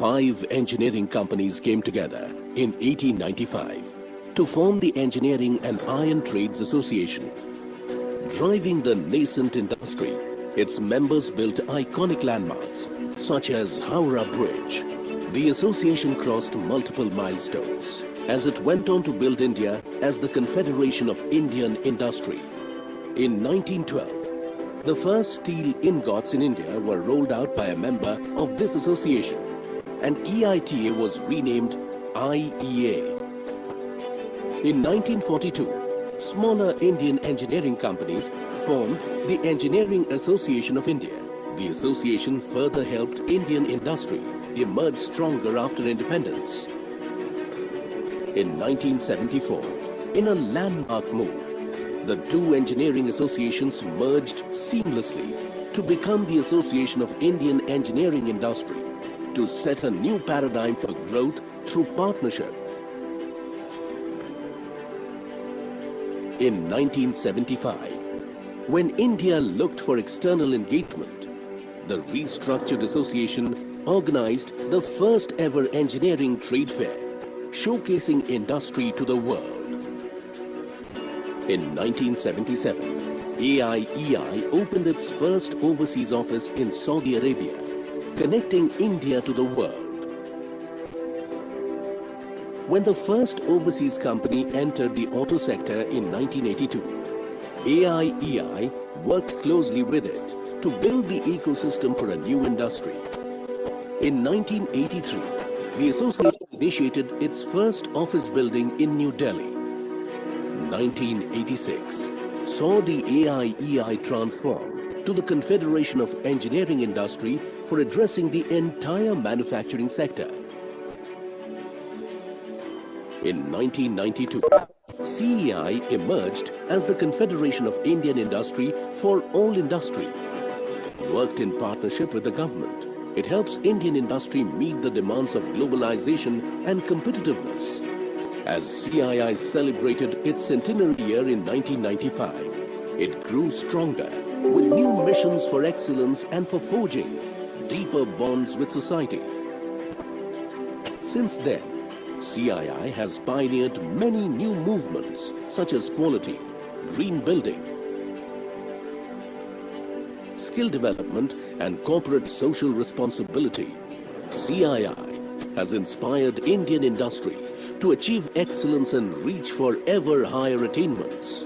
5 engineering companies came together in 1895 to form the Engineering and Iron Trades Association. Driving the nascent industry, its members built iconic landmarks such as Howrah Bridge. The association crossed multiple milestones as it went on to build India as the Confederation of Indian Industry. In 1912, the first steel ingots in India were rolled out by a member of this association, and EITA was renamed IEA. In 1942, smaller Indian engineering companies formed the Engineering Association of India. The association further helped Indian industry emerge stronger after independence. In 1974, in a landmark move, the two engineering associations merged seamlessly to become the Association of Indian Engineering Industry, to set a new paradigm for growth through partnership. In 1975, when India looked for external engagement, the restructured association organized the first ever engineering trade fair, showcasing industry to the world. In 1977, AIEI opened its first overseas office in Saudi Arabia, connecting India to the world. When the first overseas company entered the auto sector in 1982, AIEI worked closely with it to build the ecosystem for a new industry. In 1983, the association initiated its first office building in New Delhi. 1986 saw the AIEI transform to the Confederation of Engineering Industry for addressing the entire manufacturing sector. In 1992, CEI emerged as the Confederation of Indian Industry for all industry. Worked in partnership with the government, it helps Indian industry meet the demands of globalization and competitiveness. As CII celebrated its centenary year in 1995, it grew stronger with new missions for excellence and for forging deeper bonds with society. Since then, CII has pioneered many new movements such as quality, green building, skill development and corporate social responsibility. CII has inspired Indian industry to achieve excellence and reach for ever higher attainments.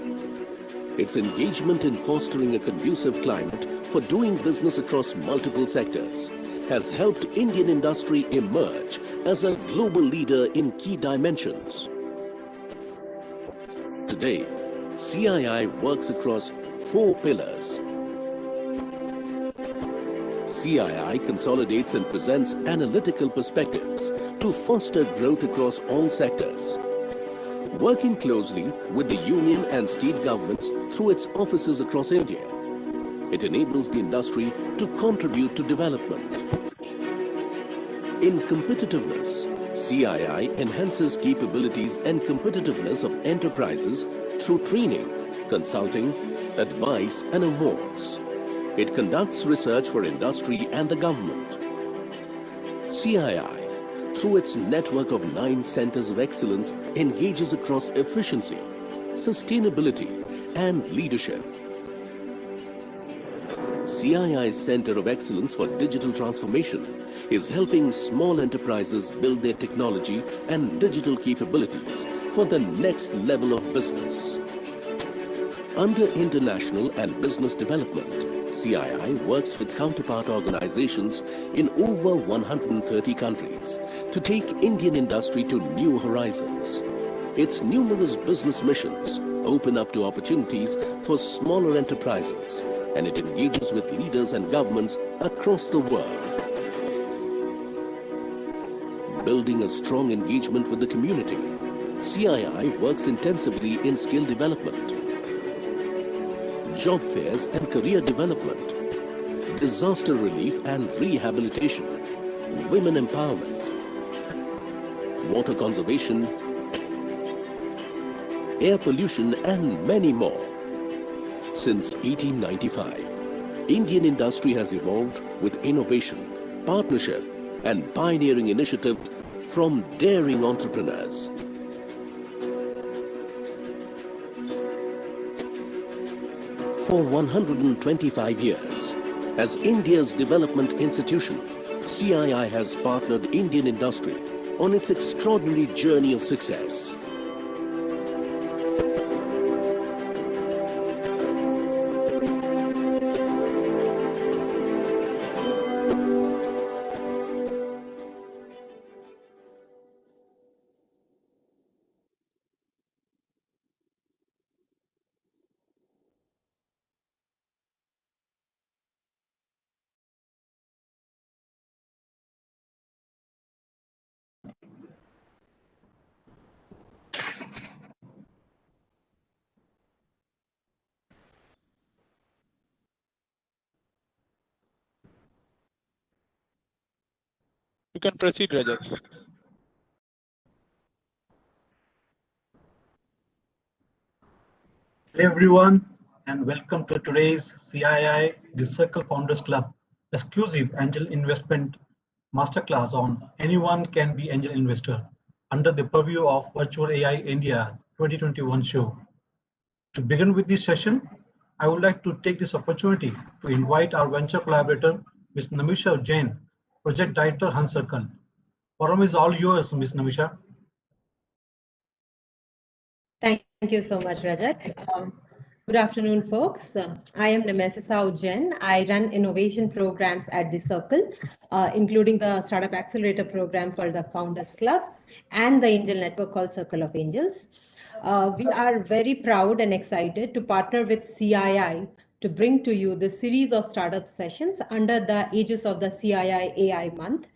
Its engagement in fostering a conducive climate for doing business across multiple sectors has helped Indian industry emerge as a global leader in key dimensions. Today, CII works across 4 pillars. CII consolidates and presents analytical perspectives to foster growth across all sectors. Working closely with the union and state governments through its offices across India, it enables the industry to contribute to development. In competitiveness, CII enhances capabilities and competitiveness of enterprises through training, consulting, advice and awards. It conducts research for industry and the government. CII, through its network of 9 centers of excellence, engages across efficiency, sustainability and leadership. CII's Center of Excellence for Digital Transformation is helping small enterprises build their technology and digital capabilities for the next level of business. Under international and business development, CII works with counterpart organizations in over 130 countries to take Indian industry to new horizons. Its numerous business missions open up to opportunities for smaller enterprises, and it engages with leaders and governments across the world. Building a strong engagement with the community, CII works intensively in skill development, job fairs and career development, disaster relief and rehabilitation, women empowerment, water conservation, air pollution and many more. Since 1895, Indian industry has evolved with innovation, partnership and pioneering initiatives from daring entrepreneurs. For 125 years, as India's development institution, CII has partnered Indian industry on its extraordinary journey of success. You can proceed, Rajat. Hello everyone and welcome to today's CII The Circle Founders Club exclusive angel investment masterclass on anyone can be angel investor under the purview of Virtual AI India 2021 show. To begin with this session, I would like to take this opportunity to invite our venture collaborator, Ms. Namisha Jain, Project Director, Hunt Circle. Forum is all yours, Ms. Namisha. Thank you so much, Rajat. Good afternoon, folks. I am Nemesis Jain. I run innovation programs at the Circle, including the Startup Accelerator program called the Founders Club and the Angel Network called Circle of Angels. We are very proud and excited to partner with CII to bring to you the series of startup sessions under the aegis of the CII AI Month.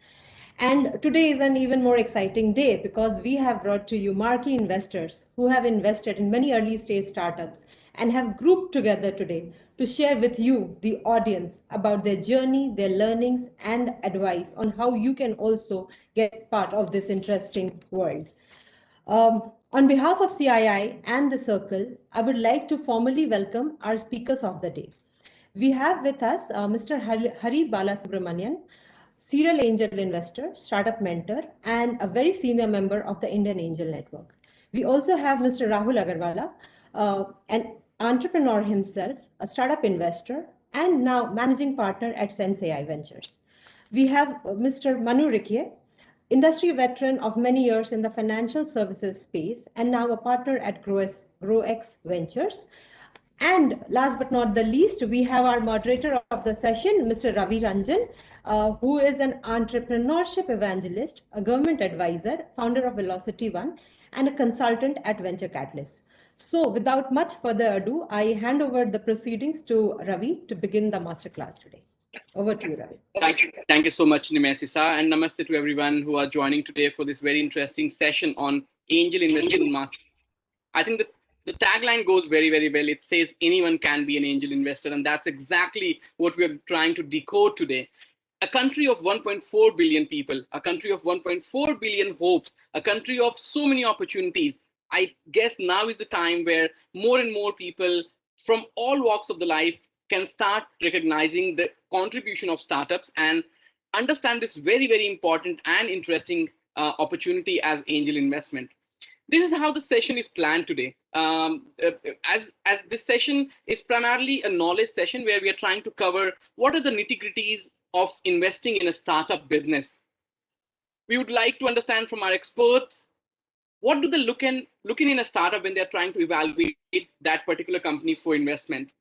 And today is an even more exciting day because we have brought to you marquee investors who have invested in many early stage startups and have grouped together today to share with you, the audience, about their journey, their learnings, and advice on how you can also get part of this interesting world. On behalf of CII and the Circle, I would like to formally welcome our speakers of the day. We have with us Mr. Hari Bala Subramanyam, serial angel investor, startup mentor, and a very senior member of the Indian Angel Network. We also have Mr. Rahul Agarwala, an entrepreneur himself, a startup investor, and now managing partner at Sense AI Ventures. We have Mr. Manu Rikie, industry veteran of many years in the financial services space, and now a partner at GrowX Ventures. And last but not the least, we have our moderator of the session, Mr. Ravi Ranjan, who is an entrepreneurship evangelist, a government advisor, founder of Velocity One, and a consultant at Venture Catalyst. So without much further ado, I hand over the proceedings to Ravi to begin the masterclass today. Over to you, Ravi. Thank you so much, Nemesisa, and namaste to everyone who are joining today for this very interesting session on Angel Investment Master. I think the tagline goes very, very well. It says anyone can be an angel investor, and that's exactly what we're trying to decode today. A country of 1.4 billion people, a country of 1.4 billion hopes, a country of so many opportunities. I guess now is the time where more and more people from all walks of the life can start recognizing the contribution of startups and understand this very, very important and interesting opportunity as angel investment. This is how the session is planned today. As this session is primarily a knowledge session where we are trying to cover what are the nitty-gritties of investing in a startup business. We would like to understand from our experts, what do they look in a startup when they're trying to evaluate that particular company for investment?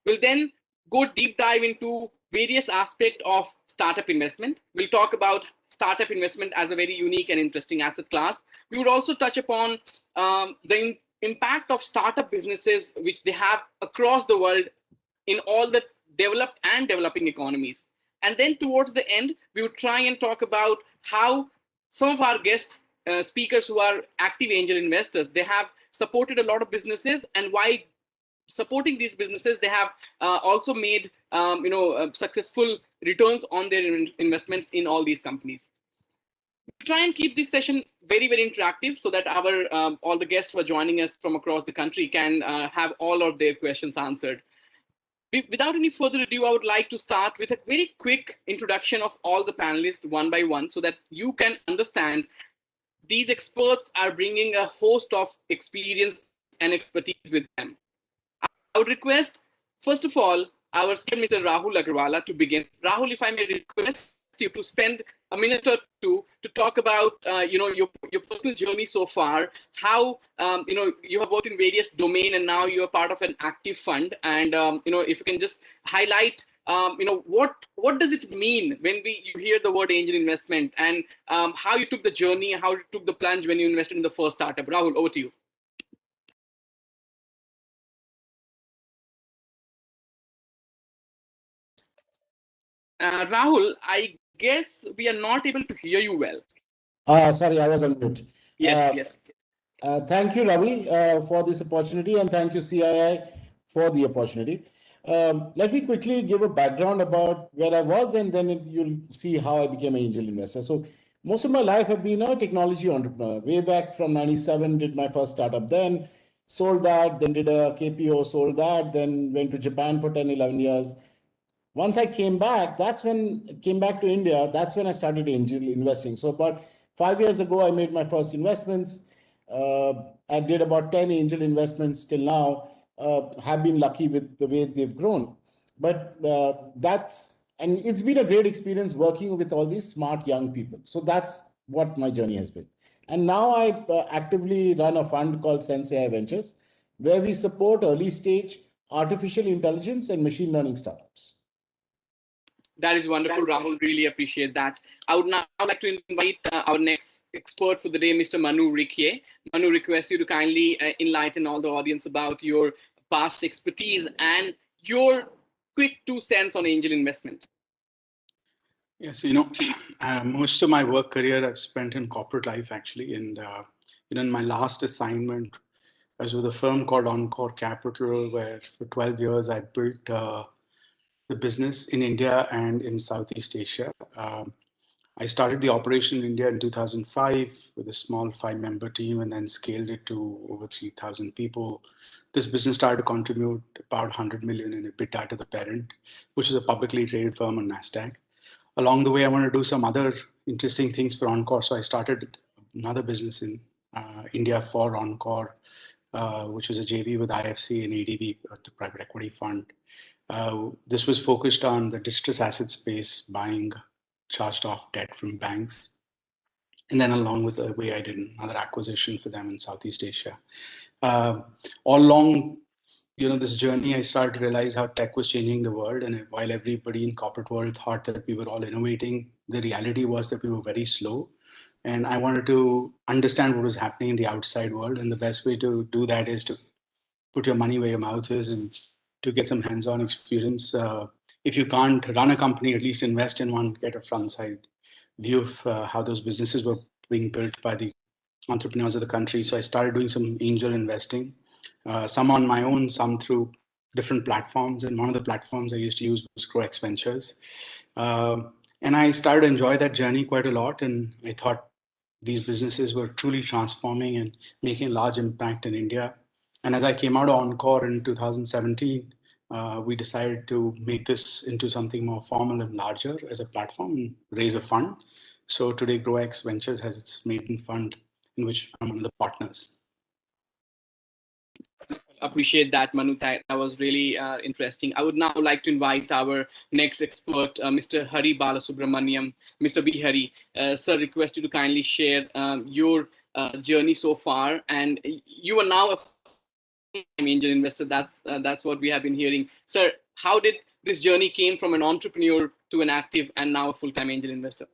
We'll then go deep dive into various aspects of startup investment. We'll talk about startup investment as a very unique and interesting asset class. We would also touch upon the impact of startup businesses which they have across the world in all the developed and developing economies. And then towards the end, we would try and talk about how some of our guest speakers who are active angel investors, they have supported a lot of businesses, and while supporting these businesses, they have also made successful returns on their investments in all these companies. We try and keep this session very, very interactive so that our all the guests who are joining us from across the country can have all of their questions answered. Without any further ado, I would like to start with a very quick introduction of all the panelists one by one so that you can understand these experts are bringing a host of experience and expertise with them. I would request, first of all, our speaker, Mr. Rahul Agarwala, to begin. Rahul, if I may request you to spend a minute or two to talk about, your personal journey so far, how, you have worked in various domains and now you're part of an active fund. And, if you can just highlight, what does it mean when you hear the word angel investment, and how you took the journey, how you took the plunge when you invested in the first startup. Rahul, over to you. Rahul, I guess we are not able to hear you well. Sorry, I was on mute. Yes. Thank you, Ravi, for this opportunity, and thank you, CII, for the opportunity. Let me quickly give a background about where I was, and then you'll see how I became an angel investor. So most of my life I've been a technology entrepreneur. Way back from 97, did my first startup then, sold that, then did a KPO, sold that, then went to Japan for 10, 11 years. Once I came back, came back to India, that's when I started angel investing. So about 5 years ago, I made my first investments. I did about 10 angel investments till now. Have been lucky with the way they've grown. But and it's been a great experience working with all these smart young people. So that's what my journey has been. And now I actively run a fund called SenseAI Ventures, where we support early stage artificial intelligence and machine learning startups. That is wonderful, Rahul. Really appreciate that. I would now like to invite our next expert for the day, Mr. Manu Rikhye. Manu, request you to kindly enlighten all the audience about your past expertise and your quick 2 cents on angel investment. Yes, most of my work career I've spent in corporate life actually, and in my last assignment, I was with a firm called Encore Capital, where for 12 years I built the business in India and in Southeast Asia. I started the operation in India in 2005 with a small 5-member team, and then scaled it to over 3,000 people. This business started to contribute about 100 million in EBITDA to the parent, which is a publicly traded firm on NASDAQ. Along the way, I want to do some other interesting things for Encore. So I started another business in India for Encore, which was a JV with IFC and ADV, the private equity fund. This was focused on the distress asset space, buying charged off debt from banks. And then along with the way I did another acquisition for them in Southeast Asia. All along, this journey, I started to realize how tech was changing the world. And while everybody in corporate world thought that we were all innovating, the reality was that we were very slow. And I wanted to understand what was happening in the outside world. And the best way to do that is to put your money where your mouth is and to get some hands-on experience. If you can't run a company, at least invest in one, get a front side view of how those businesses were being built by the entrepreneurs of the country. So I started doing some angel investing, some on my own, some through different platforms. And one of the platforms I used to use was GrowX Ventures. And I started to enjoy that journey quite a lot. And I thought these businesses were truly transforming and making a large impact in India. And as I came out of Encore in 2017, we decided to make this into something more formal and larger as a platform and raise a fund. So today, GrowX Ventures has its maiden fund, in which I'm one of the partners. Appreciate that, Manu. That was really interesting. I would now like to invite our next expert, Mr. Hari Bala Subramanyam. Mr. B. Hari, sir, request you to kindly share your journey so far. And you are now a full-time angel investor. That's what we have been hearing. Sir, how did this journey came from an entrepreneur to an active and now a full-time angel investor?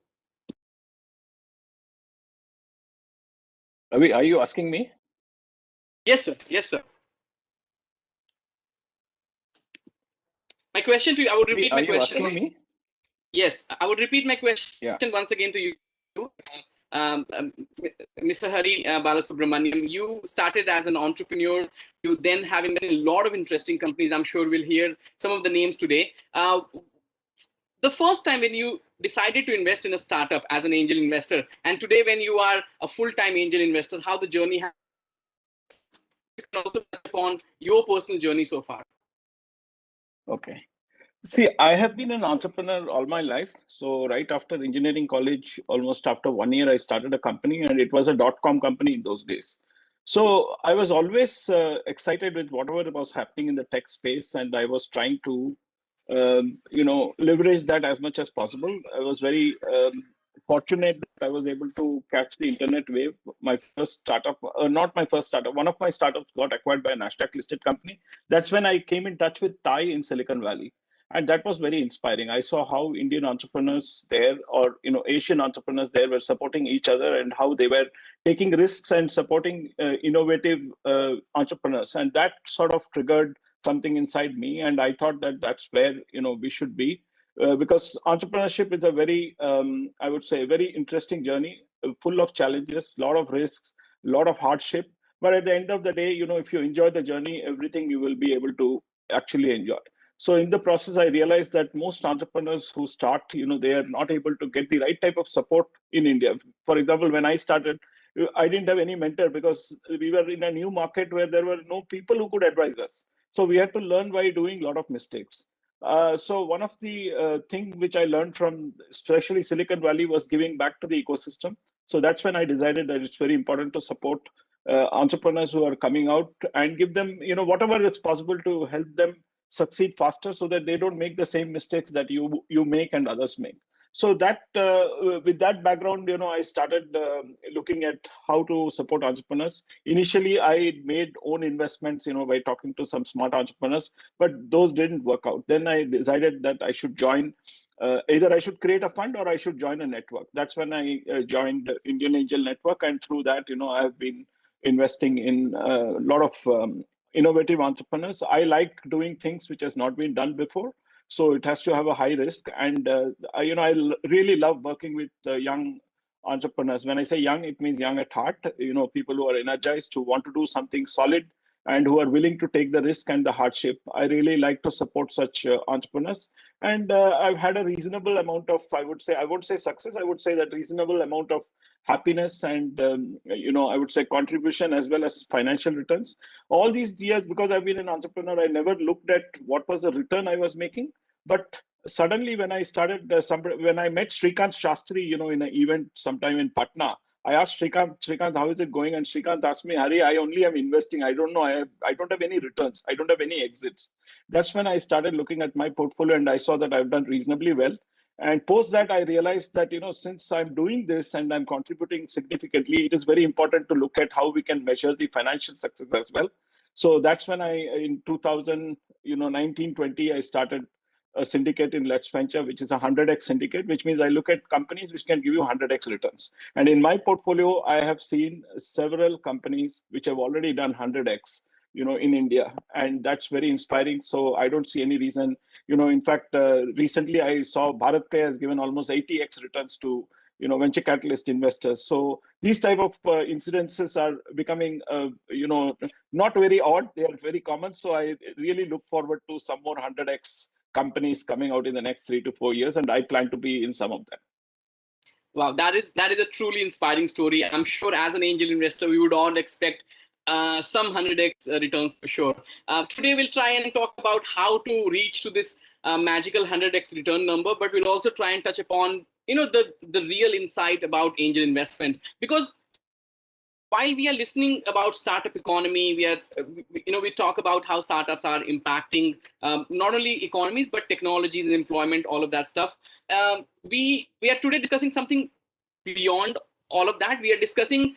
Ravi, are you asking me? Yes, sir. Yes, sir. My question to you, I would repeat my question. Are you asking me? Yes, I would repeat my question once again to you. Mr. Hari Balasubramaniam, you started as an entrepreneur. You then have invested in a lot of interesting companies. I'm sure we'll hear some of the names today. The first time when you decided to invest in a startup as an angel investor, and today when you are a full-time angel investor, how the journey has, you can also touch upon your personal journey so far. Okay. See, I have been an entrepreneur all my life. So right after engineering college, almost after 1 year, I started a company, and it was a dot-com company in those days. So I was always excited with whatever was happening in the tech space, and I was trying to, leverage that as much as possible. I was very fortunate that I was able to catch the internet wave. My first startup, not my first startup, one of my startups got acquired by a Nasdaq listed company. That's when I came in touch with Thai in Silicon Valley, and that was very inspiring. I saw how Indian entrepreneurs there, or Asian entrepreneurs there, were supporting each other, and how they were taking risks and supporting innovative entrepreneurs, and that sort of triggered something inside me, and I thought that that's where we should be, because entrepreneurship is a very I would say, very interesting journey, full of challenges, a lot of risks, a lot of hardship, but at the end of the day, if you enjoy the journey, everything you will be able to actually enjoy. So in the process, I realized that most entrepreneurs who start, they are not able to get the right type of support in India. For example, when I started, I didn't have any mentor, because we were in a new market where there were no people who could advise us. So we had to learn by doing a lot of mistakes. So one of the thing which I learned from especially Silicon Valley was giving back to the ecosystem. So that's when I decided that it's very important to support entrepreneurs who are coming out, and give them, whatever it's possible to help them succeed faster, so that they don't make the same mistakes that you make and others make. So that with that background, I started looking at how to support entrepreneurs. Initially, I made own investments, by talking to some smart entrepreneurs, but those didn't work out. Then I decided that I should join, either I should create a fund or I should join a network. That's when I joined Indian Angel Network, and through that, I have been investing in a lot of innovative entrepreneurs. I like doing things which has not been done before, so it has to have a high risk. And really love working with young entrepreneurs. When I say young, it means young at heart. People who are energized, who want to do something solid, and who are willing to take the risk and the hardship. I really like to support such entrepreneurs, and I've had a reasonable amount of, I won't say success, I would say that reasonable amount of happiness and I would say contribution, as well as financial returns all these years. Because I've been an entrepreneur, I never looked at what was the return I was making. But suddenly, when I started, when I met Shrikant Shastri, in an event sometime in Patna, I asked Shrikant, how is it going? And Shrikant asked me, Hari, I only am investing. I don't know. I don't have any returns. I don't have any exits. That's when I started looking at my portfolio, and I saw that I've done reasonably well. And post that, I realized that, since I'm doing this and I'm contributing significantly, it is very important to look at how we can measure the financial success as well. So that's when in 2019-20, I started a syndicate in Let's Venture, which is a 100x syndicate, which means I look at companies which can give you 100x returns. And in my portfolio, I have seen several companies which have already done 100x, in India, and that's very inspiring. So I don't see any reason. In fact, recently I saw BharatPe has given almost 80x returns to venture capitalist investors. So these type of incidences are becoming not very odd, they are very common. So I really look forward to some more 100x companies coming out in the next 3 to 4 years, and I plan to be in some of them. Wow, that is a truly inspiring story. I'm sure as an angel investor, we would all expect some 100x returns for sure. Today, we'll try and talk about how to reach to this magical 100x return number, but we'll also try and touch upon the real insight about angel investment. Because while we are listening about startup economy, we talk about how startups are impacting not only economies but technologies and employment, all of that stuff. We are today discussing something beyond all of that. We are discussing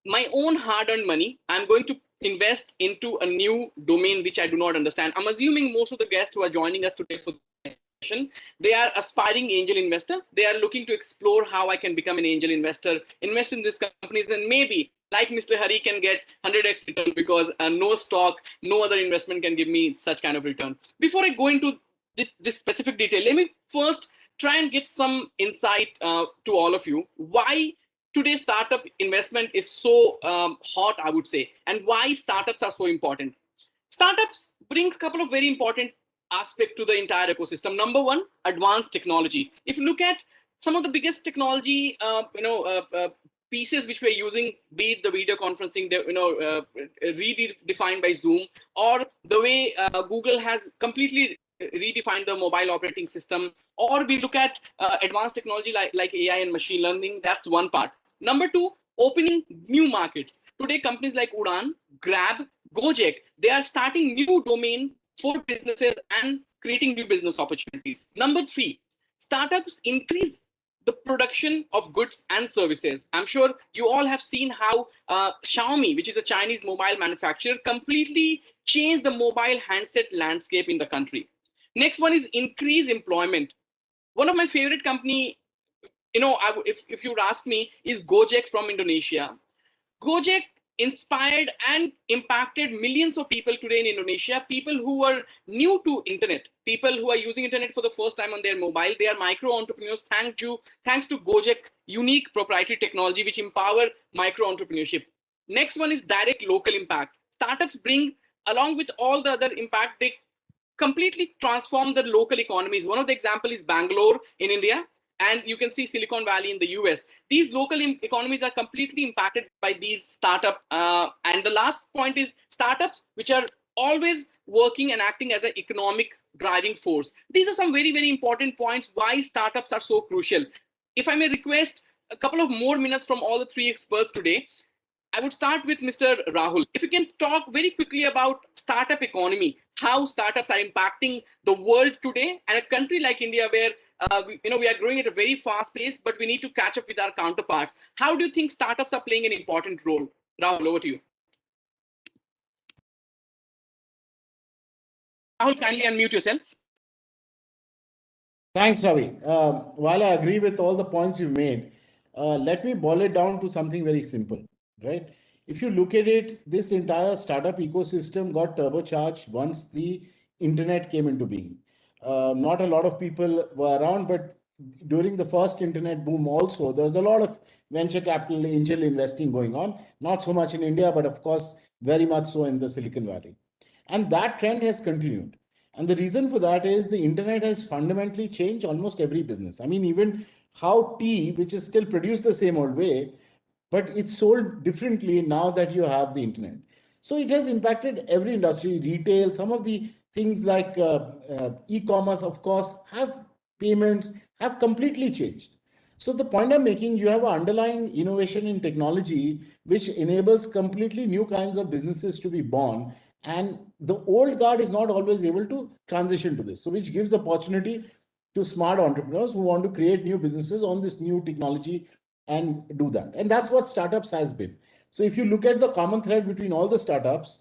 my own hard-earned money. I'm going to invest into a new domain which I do not understand. I'm assuming most of the guests who are joining us today for this session, they are aspiring angel investor. They are looking to explore how I can become an angel investor, invest in these companies, and maybe, like Mr. Hari, can get 100x return, because no stock, no other investment can give me such kind of return. Before I go into this specific detail, let me first try and get some insight to all of you. Why today's startup investment is so hot, I would say, and why startups are so important. Startups bring a couple of very important aspects to the entire ecosystem. Number one, advanced technology. If you look at some of the biggest technology, pieces which we're using, be it the video conferencing, redefined by Zoom, or the way Google has completely redefine the mobile operating system, or we look at advanced technology like AI and machine learning. That's one part. Number two, opening new markets. Today, companies like Udan, Grab, Gojek, they are starting new domain for businesses and creating new business opportunities. Number three, startups increase the production of goods and services. I'm sure you all have seen how Xiaomi, which is a Chinese mobile manufacturer, completely changed the mobile handset landscape in the country. Next one is increase employment. One of my favorite company, if you ask me, is Gojek from Indonesia. Gojek inspired and impacted millions of people today in Indonesia, people who were new to internet, people who are using internet for the first time on their mobile. They are micro entrepreneurs thanks to Gojek unique proprietary technology which empower micro entrepreneurship. Next one is direct local impact. Startups bring, along with all the other impact, they completely transform the local economies. One of the example is Bangalore in India, and you can see Silicon Valley in the US. These local economies are completely impacted by these startup. And the last point is startups, which are always working and acting as an economic driving force. These are some very, very important points why startups are so crucial. If I may request a couple of more minutes from all the three experts today, I would start with Mr. Rahul. If you can talk very quickly about startup economy, how startups are impacting the world today, and a country like India where we are growing at a very fast pace, but we need to catch up with our counterparts. How do you think startups are playing an important role? Rahul, over to you. Rahul, kindly unmute yourself. Thanks, Ravi. While I agree with all the points you've made, let me boil it down to something very simple, right? If you look at it, this entire startup ecosystem got turbocharged once the internet came into being. Not a lot of people were around, but during the first internet boom also, there was a lot of venture capital, angel investing going on. Not so much in India, but of course, very much so in the Silicon Valley. And that trend has continued. And the reason for that is the internet has fundamentally changed almost every business. I mean, even how tea, which is still produced the same old way, but it's sold differently now that you have the internet. So it has impacted every industry, retail, some of the things like e-commerce, of course, have payments, have completely changed. So the point I'm making, you have an underlying innovation in technology, which enables completely new kinds of businesses to be born. And the old guard is not always able to transition to this. So which gives opportunity to smart entrepreneurs who want to create new businesses on this new technology and do that. And that's what startups has been. So if you look at the common thread between all the startups,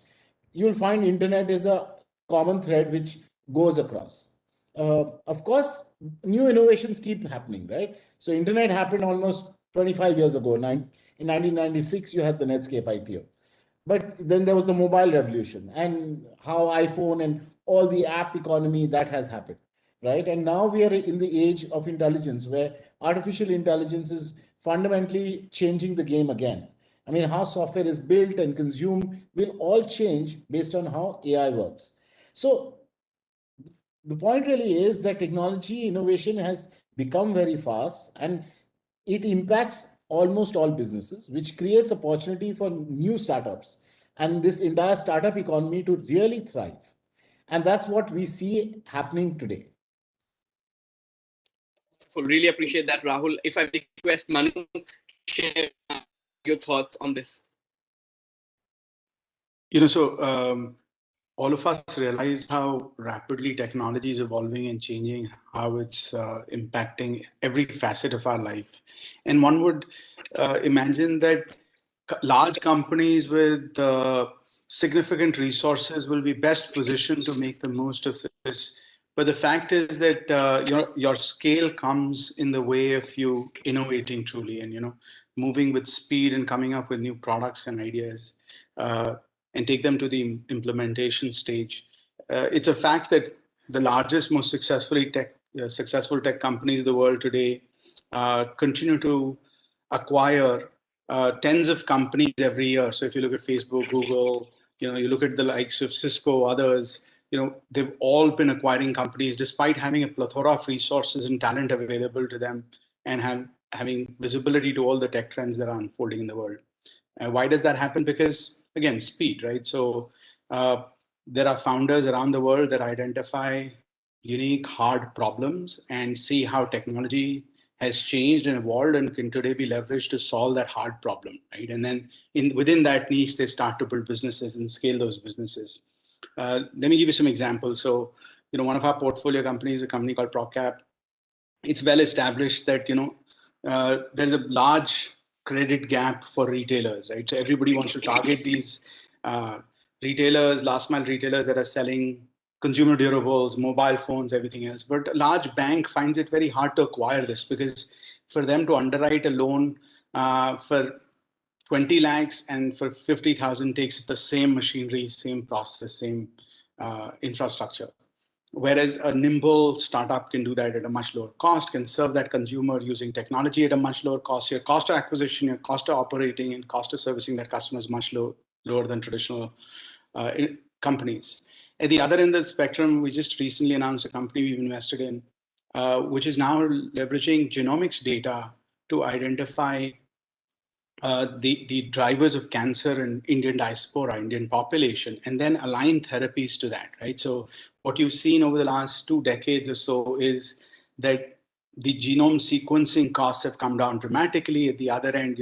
you'll find internet is a common thread which goes across. Of course, new innovations keep happening, right? So internet happened almost 25 years ago. In 1996, you had the Netscape IPO. But then there was the mobile revolution and how iPhone and all the app economy that has happened, right? And now we are in the age of intelligence where artificial intelligence is fundamentally changing the game again. I mean, how software is built and consumed will all change based on how AI works. So the point really is that technology innovation has become very fast and it impacts almost all businesses, which creates opportunity for new startups and this entire startup economy to really thrive. And that's what we see happening today. Really appreciate that, Rahul. If I request Manu to share your thoughts on this. All of us realize how rapidly technology is evolving and changing, how it's impacting every facet of our life. And one would imagine that large companies with significant resources will be best positioned to make the most of this. But the fact is that your scale comes in the way of you innovating truly and moving with speed and coming up with new products and ideas. And take them to the implementation stage. It's a fact that the largest, most successful tech companies in the world today continue to acquire tens of companies every year. So if you look at Facebook, Google, you look at the likes of Cisco, others, they've all been acquiring companies despite having a plethora of resources and talent available to them and having visibility to all the tech trends that are unfolding in the world. Why does that happen? Because again, speed, right? So there are founders around the world that identify unique, hard problems and see how technology has changed and evolved and can today be leveraged to solve that hard problem, right? And then within that niche, they start to build businesses and scale those businesses. Let me give you some examples. So, one of our portfolio companies, a company called ProCap, it's well established that, there's a large credit gap for retailers, right? So everybody wants to target these retailers, last mile retailers that are selling consumer durables, mobile phones, everything else. But a large bank finds it very hard to acquire this because for them to underwrite a loan for 20 lakhs and for 50,000 takes the same machinery, same process, same infrastructure. Whereas a nimble startup can do that at a much lower cost, can serve that consumer using technology at a much lower cost. Your cost of acquisition, your cost of operating, and cost of servicing that customer is much lower than traditional companies. At the other end of the spectrum, we just recently announced a company we've invested in, which is now leveraging genomics data to identify the drivers of cancer in Indian diaspora, Indian population, and then align therapies to that, right? So what you've seen over the last 2 decades or so is that the genome sequencing costs have come down dramatically. At the other end,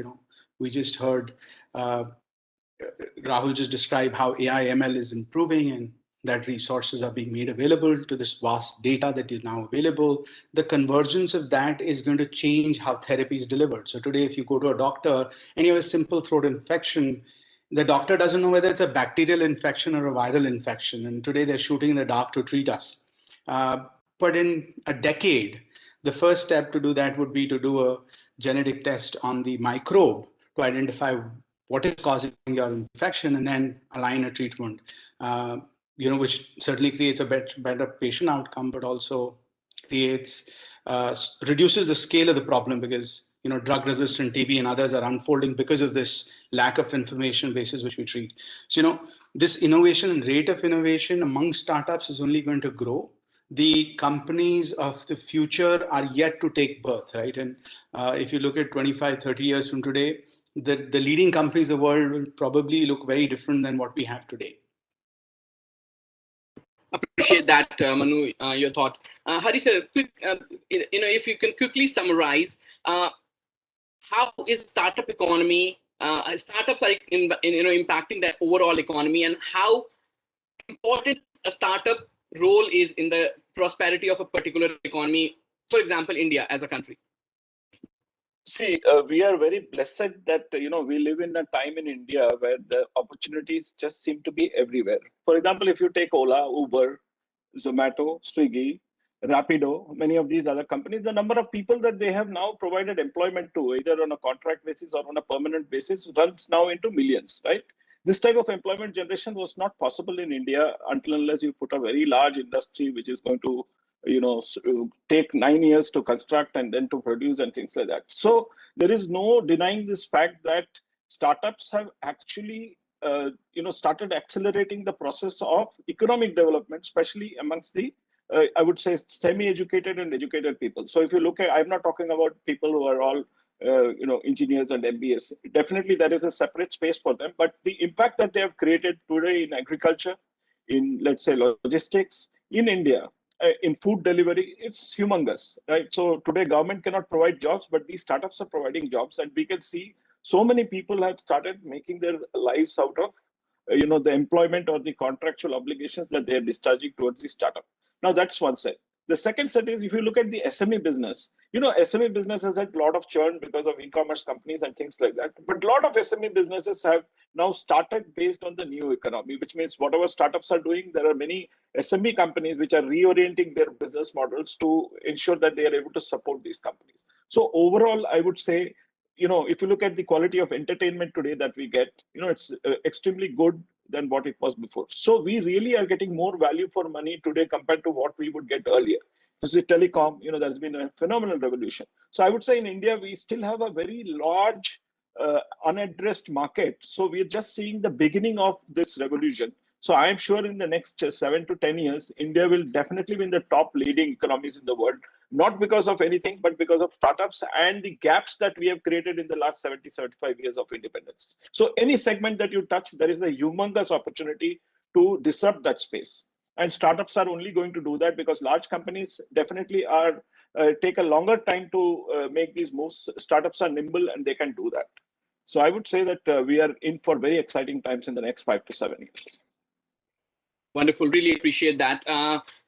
we just heard Rahul just describe how AI ML is improving and that resources are being made available to this vast data that is now available. The convergence of that is going to change how therapy is delivered. So today, if you go to a doctor and you have a simple throat infection, the doctor doesn't know whether it's a bacterial infection or a viral infection. And today they're shooting in the dark to treat us. But in a decade, the first step to do that would be to do a genetic test on the microbe to identify what is causing your infection and then align a treatment, which certainly creates a better patient outcome, but also creates, reduces the scale of the problem because, drug-resistant TB and others are unfolding because of this lack of information basis which we treat. So, this innovation and rate of innovation among startups is only going to grow. The companies of the future are yet to take birth, right? And if you look at 25, 30 years from today, the leading companies in the world will probably look very different than what we have today. Appreciate that, Manu, your thought. Hari sir, quick, if you can quickly summarize, how is startup economy, startups are impacting that overall economy, and how important a startup role is in the prosperity of a particular economy, for example, India as a country? See, we are very blessed that we live in a time in India where the opportunities just seem to be everywhere. For example, if you take Ola, Uber, Zomato, Swiggy, Rapido, many of these other companies, the number of people that they have now provided employment to, either on a contract basis or on a permanent basis, runs now into millions, right? This type of employment generation was not possible in India until unless you put a very large industry which is going to take 9 years to construct and then to produce and things like that. So there is no denying this fact that startups have actually started accelerating the process of economic development, especially amongst the I would say semi-educated and educated people. So if you look at, I'm not talking about people who are all engineers and MBAs. Definitely there is a separate space for them, but the impact that they have created today in agriculture, in let's say logistics, in India, in food delivery, it's humongous, right? So today government cannot provide jobs, but these startups are providing jobs, and we can see so many people have started making their lives out of the employment or the contractual obligations that they are discharging towards the startup. Now that's one set. The second set is if you look at the SME business, SME business has had a lot of churn because of e-commerce companies and things like that. But a lot of SME businesses have now started based on the new economy, which means whatever startups are doing, there are many SME companies which are reorienting their business models to ensure that they are able to support these companies. So overall, I would say, if you look at the quality of entertainment today that we get, it's extremely good than what it was before. So we really are getting more value for money today compared to what we would get earlier. This is telecom, there's been a phenomenal revolution. So I would say in India, we still have a very large unaddressed market. So we're just seeing the beginning of this revolution. So I am sure in the next 7 to 10 years, India will definitely be in the top leading economies in the world, not because of anything, but because of startups and the gaps that we have created in the last 70, 75 years of independence. So any segment that you touch, there is a humongous opportunity to disrupt that space. And startups are only going to do that because large companies definitely are take a longer time to make these moves. Startups are nimble and they can do that. So I would say that we are in for very exciting times in the next 5 to 7 years. Wonderful. Really appreciate that.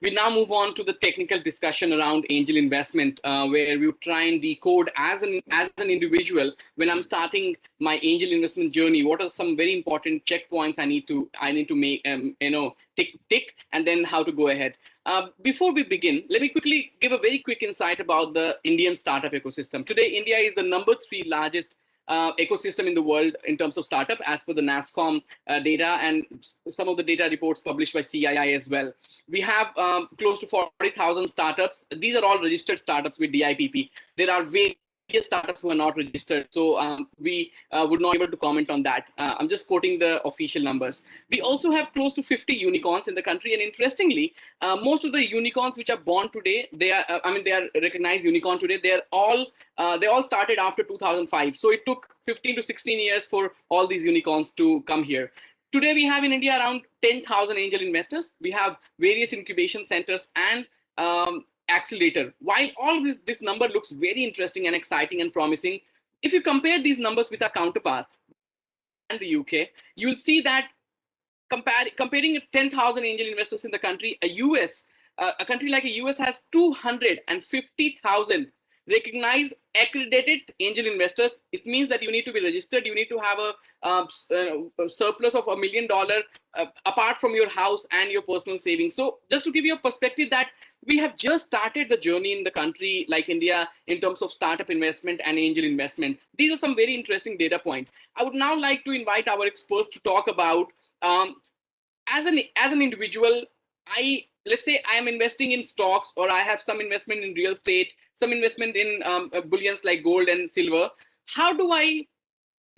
We now move on to the technical discussion around angel investment, where we try and decode as an individual, when I'm starting my angel investment journey, what are some very important checkpoints I need to make, tick, and then how to go ahead. Before we begin, let me quickly give a very quick insight about the Indian startup ecosystem. Today, India is the number 3 largest ecosystem in the world in terms of startup, as per the NASSCOM data and some of the data reports published by CII as well. We have close to 40,000 startups. These are all registered startups with DIPP. There are various startups who are not registered, so we would not be able to comment on that. I'm just quoting the official numbers. We also have close to 50 unicorns in the country, and interestingly, most of the unicorns which are born today, they are they are recognized unicorn today. They all started after 2005, so it took 15 to 16 years for all these unicorns to come here. Today we have in India around 10,000 angel investors. We have various incubation centers and accelerator. While all this number looks very interesting and exciting and promising, if you compare these numbers with our counterparts and the UK, you'll see that comparing 10,000 angel investors in the country, a country like a US has 250,000 recognized accredited angel investors. It means that you need to be registered. You need to have a surplus of $1 million apart from your house and your personal savings. So just to give you a perspective that we have just started the journey in the country like India in terms of startup investment and angel investment. These are some very interesting data points. I would now like to invite our experts to talk about as an individual, let's say I am investing in stocks, or I have some investment in real estate, some investment in bullions like gold and silver. How do I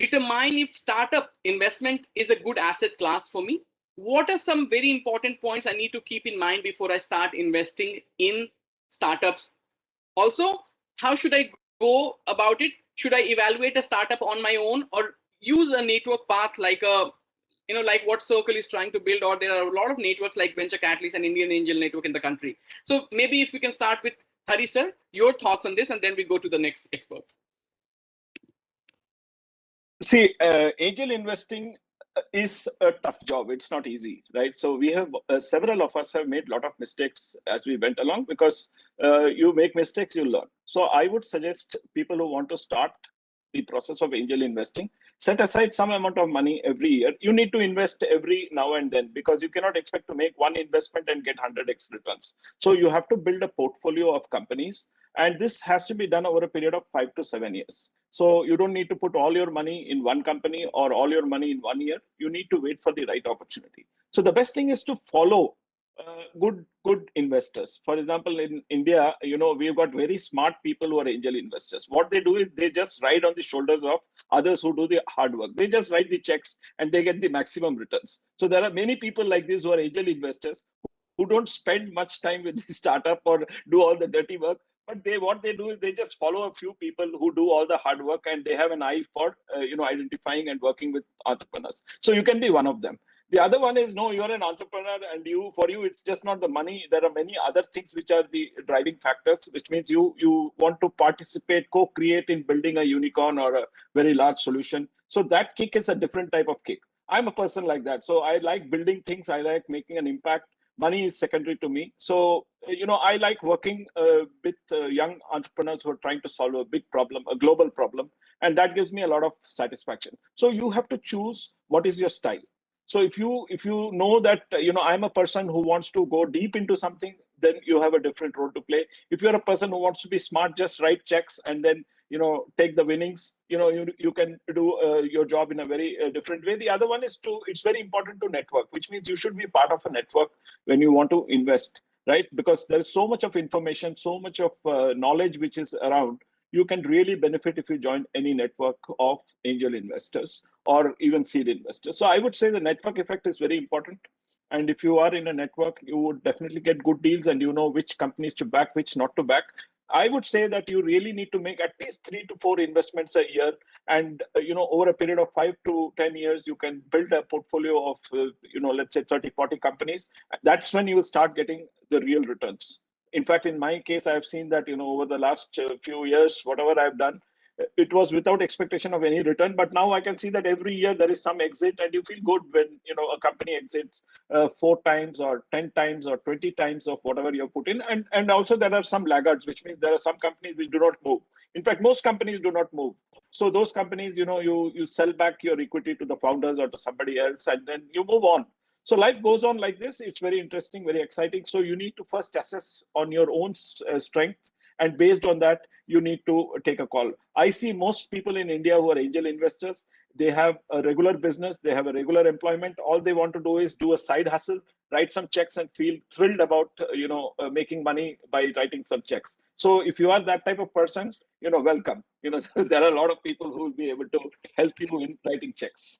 determine if startup investment is a good asset class for me? What are some very important points I need to keep in mind before I start investing in startups? Also, how should I go about it? Should I evaluate a startup on my own, or use a network path like like what Circle is trying to build, or there are a lot of networks like Venture Catalyst and Indian Angel Network in the country. So maybe if we can start with Hari sir, your thoughts on this, and then we go to the next experts. See, angel investing is a tough job. It's not easy, right? So we have several of us have made a lot of mistakes as we went along, because you make mistakes, you learn. So I would suggest people who want to start the process of angel investing, set aside some amount of money every year. You need to invest every now and then, because you cannot expect to make one investment and get 100x returns. So you have to build a portfolio of companies, and this has to be done over a period of 5 to 7 years. So you don't need to put all your money in one company or all your money in 1 year. You need to wait for the right opportunity. So the best thing is to follow good investors. For example, in India, we've got very smart people who are angel investors. What they do is they just ride on the shoulders of others who do the hard work. They just write the checks and they get the maximum returns. So there are many people like this who are angel investors who don't spend much time with the startup or do all the dirty work. But what they do is they just follow a few people who do all the hard work, and they have an eye for identifying and working with entrepreneurs. So you can be one of them. The other one is, no, you're an entrepreneur, and for you it's just not the money. There are many other things which are the driving factors, which means you want to participate, co-create in building a unicorn or a very large solution. So that kick is a different type of kick. I'm a person like that. So I like building things. I like making an impact. Money is secondary to me. So, I like working with young entrepreneurs who are trying to solve a big problem, a global problem. And that gives me a lot of satisfaction. So you have to choose what is your style. So if you know that, I'm a person who wants to go deep into something, then you have a different role to play. If you're a person who wants to be smart, just write checks and then, take the winnings, you can do your job in a very different way. The other one is it's very important to network, which means you should be part of a network when you want to invest, right? Because there is so much of information, so much of knowledge which is around. You can really benefit if you join any network of angel investors or even seed investors. So I would say the network effect is very important. And if you are in a network, you would definitely get good deals, and you know which companies to back, which not to back. I would say that you really need to make at least 3 to 4 investments a year, and over a period of 5 to 10 years, you can build a portfolio of let's say 30, 40 companies. That's when you will start getting the real returns. In fact, in my case, I've seen that over the last few years, whatever I've done, it was without expectation of any return. But now I can see that every year there is some exit, and you feel good when a company exits 4 times or 10 times or 20 times of whatever you have put in. And also there are some laggards, which means there are some companies which do not move. In fact, most companies do not move. So those companies, you sell back your equity to the founders or to somebody else, and then you move on. So life goes on like this. It's very interesting, very exciting. So you need to first assess on your own strength, and based on that, you need to take a call. I see most people in India who are angel investors, they have a regular business, they have a regular employment. All they want to do is do a side hustle, write some checks, and feel thrilled about making money by writing some checks. So if you are that type of person, welcome. There are a lot of people who will be able to help you in writing checks.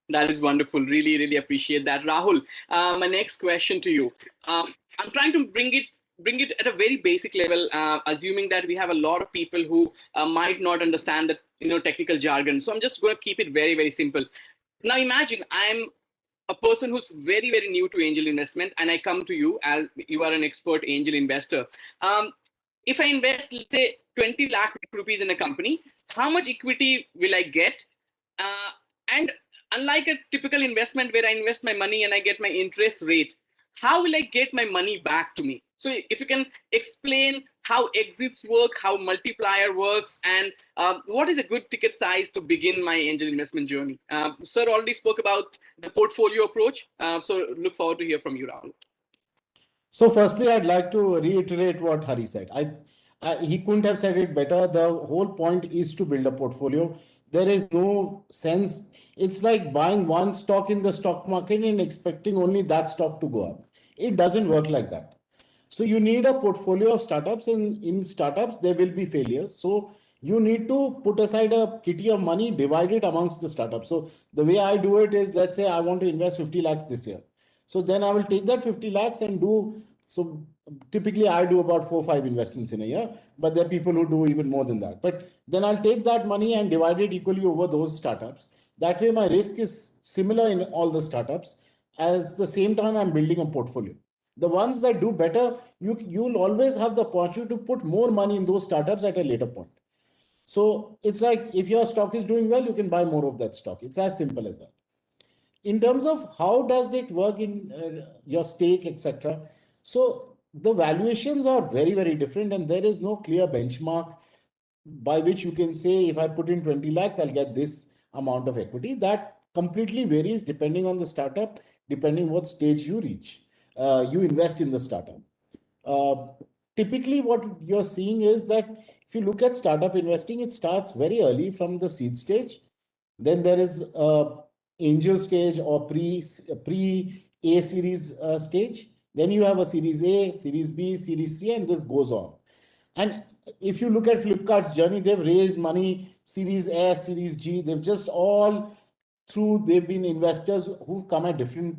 That is wonderful. Really, really appreciate that. Rahul, my next question to you. I'm trying to bring it at a very basic level, assuming that we have a lot of people who might not understand the technical jargon. So I'm just going to keep it very, very simple. Now imagine I'm a person who's very, very new to angel investment, and I come to you as you are an expert angel investor. If I invest, let's say, 20 lakh rupees in a company, how much equity will I get? And unlike a typical investment where I invest my money and I get my interest rate, how will I get my money back to me? So if you can explain how exits work, how multiplier works, and what is a good ticket size to begin my angel investment journey? Sir already spoke about the portfolio approach. So look forward to hear from you, Rahul. So firstly, I'd like to reiterate what Hari said. He couldn't have said it better. The whole point is to build a portfolio. There is no sense. It's like buying one stock in the stock market and expecting only that stock to go up. It doesn't work like that. So you need a portfolio of startups, and in startups, there will be failures. So you need to put aside a kitty of money, divide it amongst the startups. So the way I do it is, let's say I want to invest 50 lakhs this year. So then I will take that 50 lakhs and do, so typically I do about 4 or 5 investments in a year, but there are people who do even more than that. But then I'll take that money and divide it equally over those startups. That way my risk is similar in all the startups. At the same time, I'm building a portfolio. The ones that do better, you'll always have the opportunity to put more money in those startups at a later point. So it's like if your stock is doing well, you can buy more of that stock. It's as simple as that. In terms of how does it work in your stake, etc. So the valuations are very, very different, and there is no clear benchmark by which you can say, if I put in 20 lakhs, I'll get this amount of equity. That completely varies depending on the startup, depending what stage you reach. You invest in the startup. Typically, what you're seeing is that if you look at startup investing, it starts very early from the seed stage. Then there is angel stage or pre A series stage. Then you have a series A, series B, series C, and this goes on. And if you look at Flipkart's journey, they've raised money, series F, series G. They've just all they've been investors who've come at different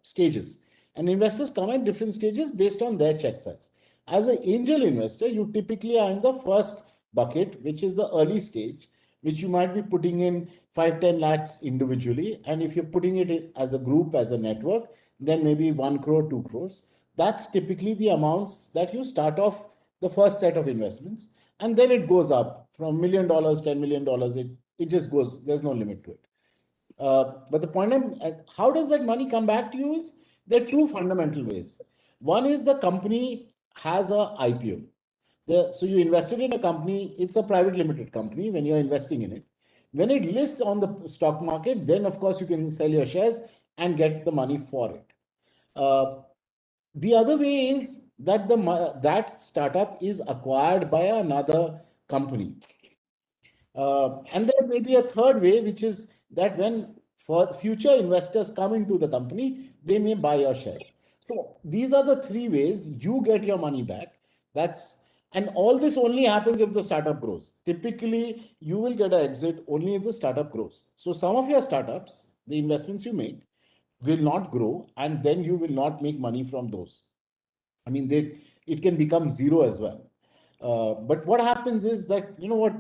stages. And investors come at different stages based on their check size. As an angel investor, you typically are in the first bucket, which is the early stage, which you might be putting in 5-10 lakhs individually. And if you're putting it as a group, as a network, then maybe 1 crore, 2 crores. That's typically the amounts that you start off the first set of investments. And then it goes up from $1 million, $10 million. It just goes, there's no limit to it. But the point how does that money come back to you is there are 2 fundamental ways. One is the company has a IPO. So you invested in a company, it's a private limited company when you're investing in it. When it lists on the stock market, then of course you can sell your shares and get the money for it. The other way is that that startup is acquired by another company. And there may be a third way, which is that when for future investors come into the company, they may buy your shares. So these are the 3 ways you get your money back. And all this only happens if the startup grows. Typically, you will get an exit only if the startup grows. So some of your startups, the investments you make, will not grow, and then you will not make money from those. I mean, it can become zero as well. But what happens is that, you know what,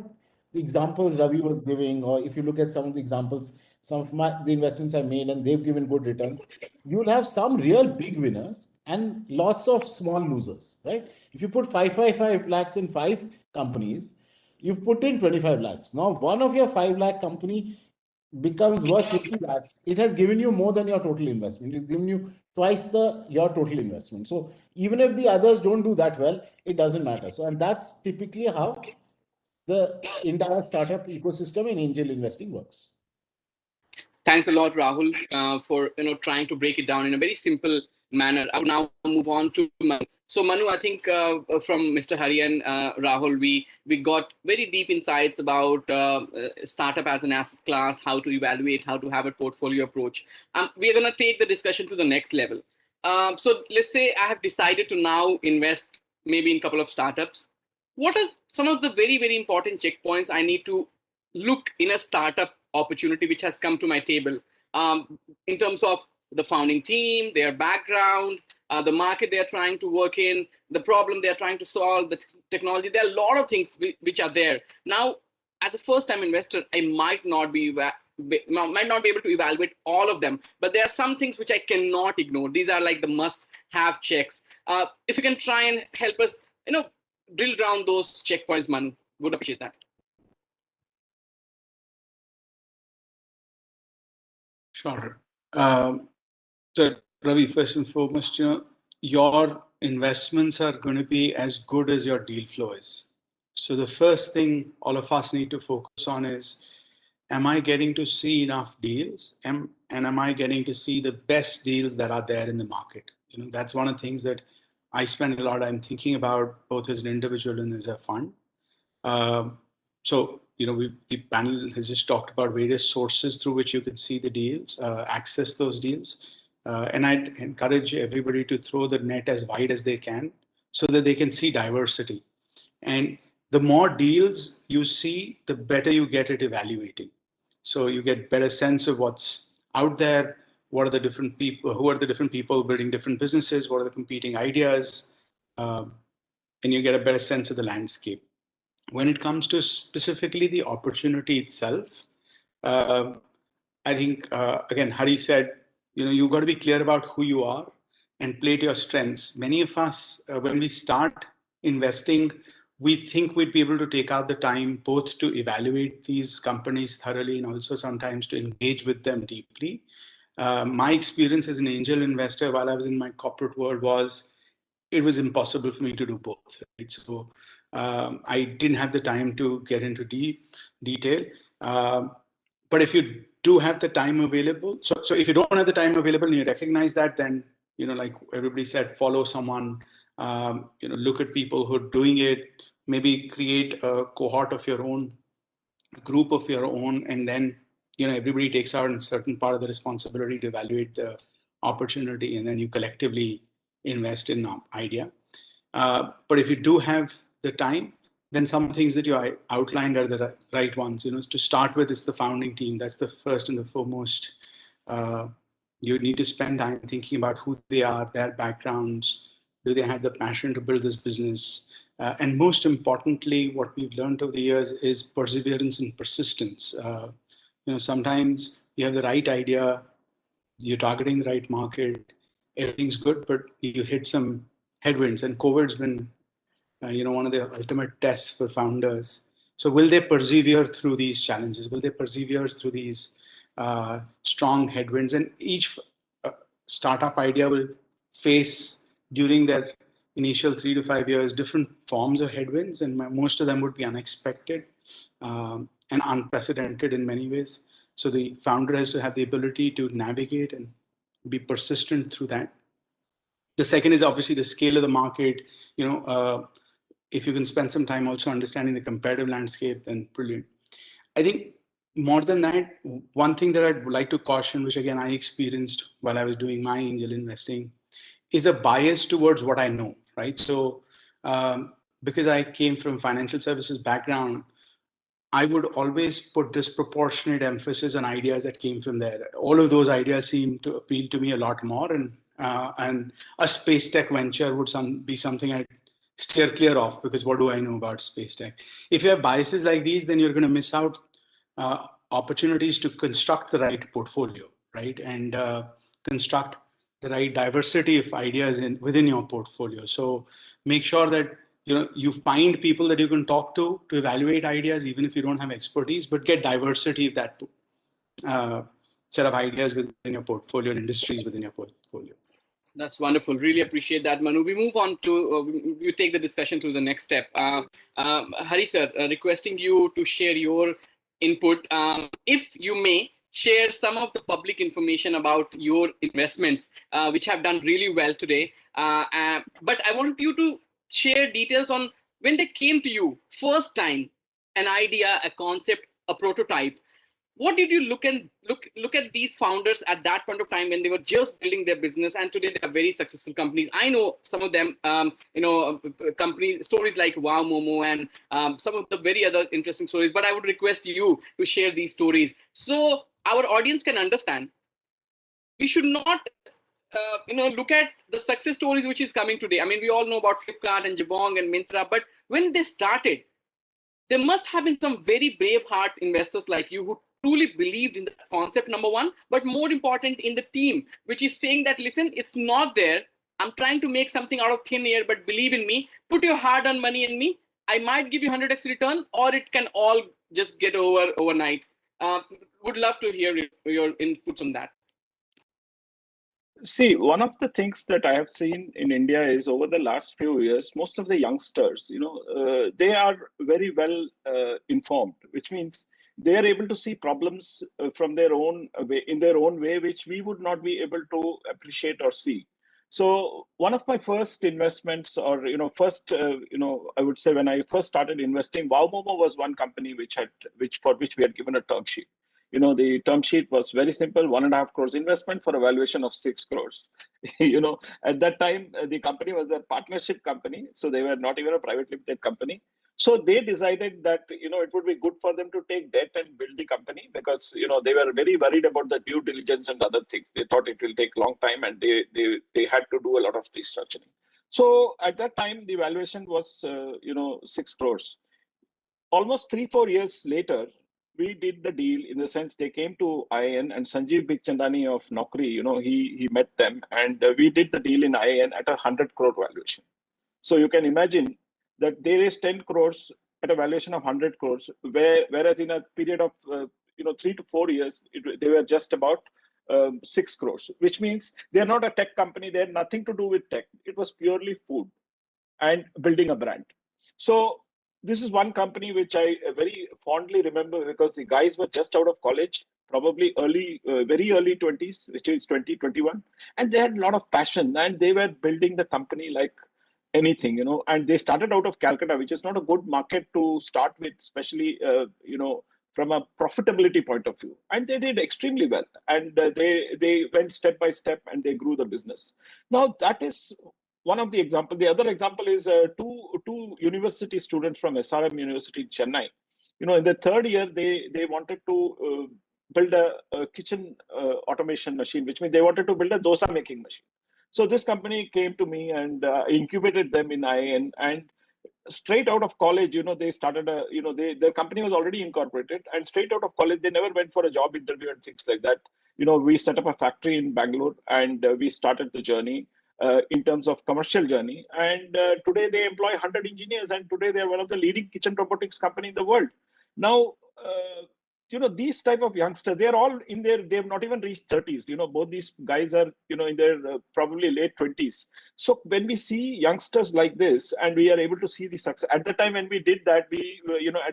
the examples Ravi was giving, or if you look at some of the examples, some of the investments I made and they've given good returns, you'll have some real big winners and lots of small losers, right? If you put 555 lakhs in 5 companies, you've put in 25 lakhs. Now, one of your 5 lakh company becomes worth 50 lakhs. It has given you more than your total investment. It's given you twice your total investment. So even if the others don't do that well, it doesn't matter. So, and that's typically how the entire startup ecosystem in angel investing works. Thanks a lot, Rahul, for trying to break it down in a very simple manner. I would now move on to Manu. So Manu, I think from Mr. Hari and Rahul, we got very deep insights about startup as an asset class, how to evaluate, how to have a portfolio approach. We are going to take the discussion to the next level. So let's say I have decided to now invest maybe in a couple of startups. What are some of the very, very important checkpoints I need to look in a startup opportunity which has come to my table, in terms of the founding team, their background, the market they're trying to work in, the problem they're trying to solve, the technology? There are a lot of things which are there. Now, as a first-time investor, I might not be able to evaluate all of them, but there are some things which I cannot ignore. These are like the must-have checks. If you can try and help us, drill down those checkpoints, Manu, would appreciate that. Sure. So Ravi, first and foremost, your investments are going to be as good as your deal flow is. So the first thing all of us need to focus on is, am I getting to see enough deals? And am I getting to see the best deals that are there in the market? That's one of the things that I spend a lot of time thinking about, both as an individual and as a fund. So, the panel has just talked about various sources through which you can see the deals, access those deals. And I'd encourage everybody to throw the net as wide as they can so that they can see diversity. And the more deals you see, the better you get at evaluating. So you get better sense of what's out there. What are the different people? Who are the different people building different businesses? What are the competing ideas? And you get a better sense of the landscape. When it comes to specifically the opportunity itself, I think, again, Hari said, you've got to be clear about who you are and play to your strengths. Many of us, when we start investing, we think we'd be able to take out the time both to evaluate these companies thoroughly and also sometimes to engage with them deeply. My experience as an angel investor while I was in my corporate world was, it was impossible for me to do both. Right? So I didn't have the time to get into deep detail. But if you do have the time available, so if you don't have the time available and you recognize that, then, like everybody said, follow someone, look at people who are doing it, maybe create a cohort of your own, a group of your own, and then, everybody takes out a certain part of the responsibility to evaluate the opportunity, and then you collectively invest in an idea. But if you do have the time, then some things that you outlined are the right ones. To start with, it's the founding team. That's the first and the foremost. You need to spend time thinking about who they are, their backgrounds. Do they have the passion to build this business? And most importantly, what we've learned over the years is perseverance and persistence. Sometimes you have the right idea, you're targeting the right market, everything's good, but you hit some headwinds, and COVID's been one of the ultimate tests for founders. So will they persevere through these challenges? Will they persevere through these strong headwinds? And each startup idea will face, during their initial 3 to 5 years, different forms of headwinds, and most of them would be unexpected and unprecedented in many ways. So the founder has to have the ability to navigate and be persistent through that. The second is obviously the scale of the market. If you can spend some time also understanding the competitive landscape, then brilliant. I think more than that, one thing that I'd like to caution, which again I experienced while I was doing my angel investing, is a bias towards what I know, right? So because I came from financial services background, I would always put disproportionate emphasis on ideas that came from there. All of those ideas seem to appeal to me a lot more, and a space tech venture would be something I'd steer clear of, because what do I know about space tech? If you have biases like these, then you're going to miss out opportunities to construct the right portfolio, right? And construct the right diversity of ideas within your portfolio. So make sure that you find people that you can talk to evaluate ideas, even if you don't have expertise, but get diversity of that set of ideas within your portfolio and industries within your portfolio. That's wonderful. Really appreciate that, Manu. We move on to, we take the discussion to the next step. Hari sir, requesting you to share your input. If you may, share some of the public information about your investments, which have done really well today. But I want you to share details on when they came to you first time, an idea, a concept, a prototype. What did you look at these founders at that point of time when they were just building their business, and today they are very successful companies? I know some of them, company stories like Wow Momo and some of the very other interesting stories, but I would request you to share these stories so our audience can understand. We should not look at the success stories which is coming today. I mean, we all know about Flipkart and Jabong and Myntra, but when they started, there must have been some very brave heart investors like you who truly believed in the concept, number one, but more important, in the team, which is saying that, listen, it's not there. I'm trying to make something out of thin air, but believe in me, put your hard-earned money in me. I might give you 100x return, or it can all just get over overnight. Would love to hear your inputs on that. See, one of the things that I have seen in India is over the last few years, most of the youngsters, they are very well informed, which means they are able to see problems from their own way, in their own way, which we would not be able to appreciate or see. So one of my first investments, or I would say when I first started investing, Wow Momo was one company for which we had given a term sheet. The term sheet was very simple: 1.5 crores investment for a valuation of 6 crores. At that time, the company was a partnership company, so they were not even a private limited company. So they decided that it would be good for them to take debt and build the company, because they were very worried about the due diligence and other things. They thought it will take a long time, and they had to do a lot of restructuring. So at that time, the valuation was 6 crores. Almost 3-4 years later, we did the deal, in the sense they came to IIN, and Sanjeev Bikhchandani of Naukri, he met them, and we did the deal in IIN at a 100 crore valuation. So you can imagine that they raised 10 crores at a valuation of 100 crores, whereas in a period of 3 to 4 years, they were just about 6 crores, which means they're not a tech company. They had nothing to do with tech. It was purely food and building a brand. So this is one company which I very fondly remember, because the guys were just out of college, probably very early 20s, which is 2021, and they had a lot of passion, and they were building the company like anything, and they started out of Calcutta, which is not a good market to start with, especially from a profitability point of view, and they did extremely well, and they went step by step, and they grew the business. Now that is one of the example. The other example is two university students from SRM University in Chennai. In the third year, they wanted to build a kitchen automation machine, which means they wanted to build a dosa making machine. So this company came to me, and incubated them in IIN, and straight out of college, they started their company was already incorporated, and straight out of college, they never went for a job interview and things like that. We set up a factory in Bangalore, and we started the journey in terms of commercial journey. And today they employ 100 engineers, and today they are one of the leading kitchen robotics company in the world. Now, these type of youngsters, they're all in their, they've not even reached 30s. Both these guys are, in their probably late 20s. So when we see youngsters like this, and we are able to see the success, at the time when we did that,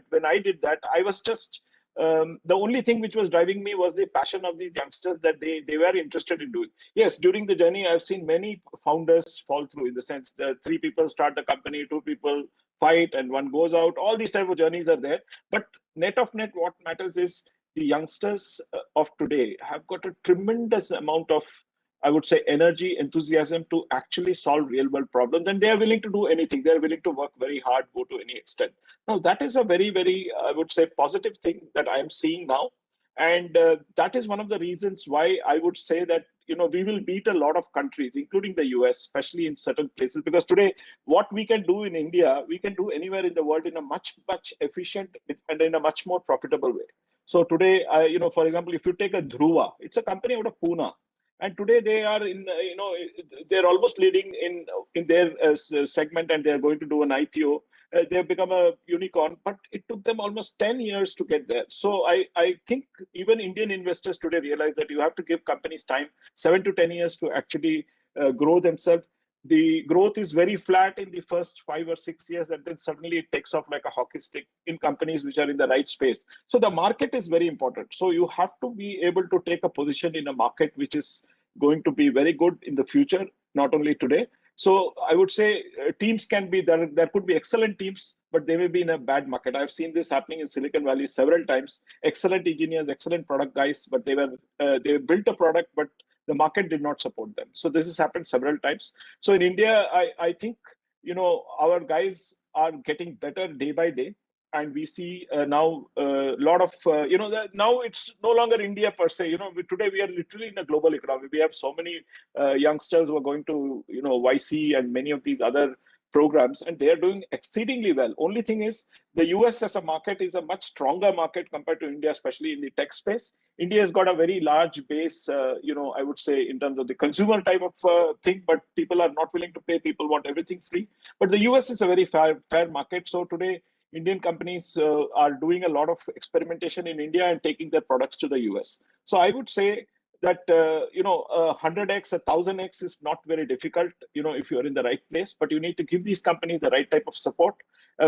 when I did that, I was just, the only thing which was driving me was the passion of these youngsters, that they were interested in doing. Yes, during the journey, I've seen many founders fall through, in the sense that 3 people start a company, 2 people fight, and 1 goes out. All these type of journeys are there. But net of net, what matters is the youngsters of today have got a tremendous amount of, I would say, energy, enthusiasm to actually solve real world problems. And they are willing to do anything. They are willing to work very hard, go to any extent. Now, that is a very, very, I would say, positive thing that I am seeing now. And that is one of the reasons why I would say that, we will beat a lot of countries, including the US, especially in certain places. Because today, what we can do in India, we can do anywhere in the world in a much, much efficient and in a much more profitable way. So today, for example, if you take a Dhruva, it's a company out of Pune. And today they are they're almost leading in their segment, and they're going to do an IPO. They've become a unicorn, but it took them almost 10 years to get there. So I think even Indian investors today realize that you have to give companies time, 7 to 10 years to actually grow themselves. The growth is very flat in the first 5 or 6 years, and then suddenly it takes off like a hockey stick in companies which are in the right space. So the market is very important. So you have to be able to take a position in a market which is going to be very good in the future, not only today. So I would say teams can be there. There could be excellent teams, but they may be in a bad market. I've seen this happening in Silicon Valley several times. Excellent engineers, excellent product guys, but they built a product, but the market did not support them. So this has happened several times. So in India, I think our guys are getting better day by day. And we see now a lot of now it's no longer India per se. Today we are literally in a global economy. We have so many youngsters who are going to YC and many of these other programs, and they are doing exceedingly well. Only thing is, the US as a market is a much stronger market compared to India, especially in the tech space. India has got a very large base, I would say, in terms of the consumer type of thing, but people are not willing to pay. People want everything free. But the US is a very fair market. So today, Indian companies are doing a lot of experimentation in India and taking their products to the US. So I would say that 100x, 1000x is not very difficult, if you're in the right place, but you need to give these companies the right type of support.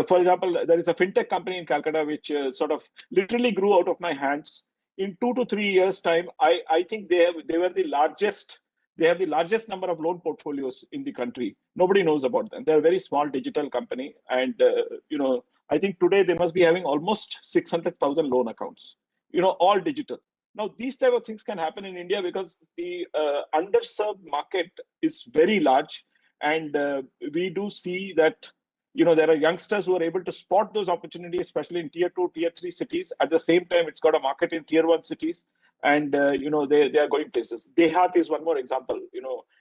For example, there is a fintech company in Calcutta which sort of literally grew out of my hands. In 2 to 3 years' time, I think they were the largest. They have the largest number of loan portfolios in the country. Nobody knows about them. They're a very small digital company, and I think today they must be having almost 600,000 loan accounts. All digital. Now, these type of things can happen in India because the underserved market is very large, and we do see that there are youngsters who are able to spot those opportunities, especially in tier 2, tier 3 cities. At the same time, it's got a market in tier 1 cities, and they are going places. Dehat is one more example.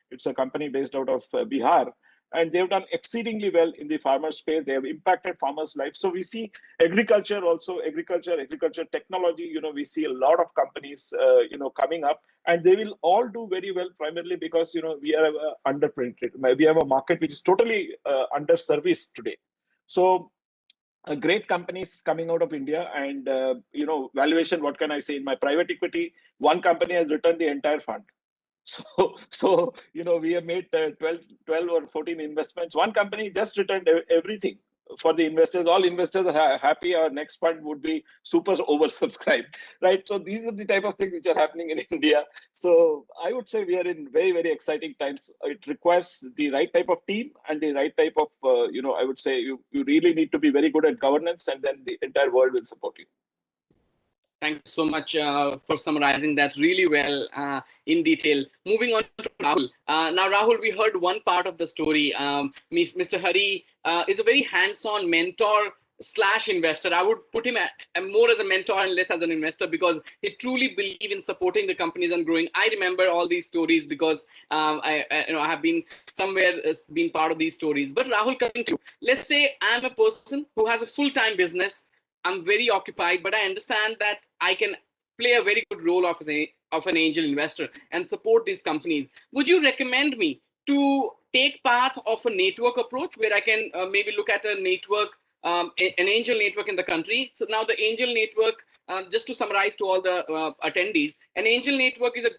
It's a company based out of Bihar, and they've done exceedingly well in the farmer space. They have impacted farmers' lives. So we see agriculture also, agriculture technology. We see a lot of companies, coming up, and they will all do very well primarily because we are underpenetrated. We have a market which is totally underserviced today. So great companies coming out of India, and valuation. What can I say? In my private equity, one company has returned the entire fund. So we have made 12 or 14 investments. One company just returned everything for the investors. All investors are happy. Our next fund would be super oversubscribed, right? So these are the type of things which are happening in India. So I would say we are in very, very exciting times. It requires the right type of team and the right type of, I would say you really need to be very good at governance, and then the entire world will support you. Thank you so much for summarizing that really well in detail. Moving on to Rahul. Now, Rahul, we heard one part of the story. Mr. Hari is a very hands-on mentor / investor. I would put him more as a mentor and less as an investor, because he truly believes in supporting the companies and growing. I remember all these stories because I have been somewhere been part of these stories. But Rahul, coming to you, let's say I'm a person who has a full-time business. I'm very occupied, but I understand that I can play a very good role of an angel investor and support these companies. Would you recommend me to take part of a network approach where I can maybe look at a network, an angel network in the country? So now the angel network, just to summarize to all the attendees, an angel network is a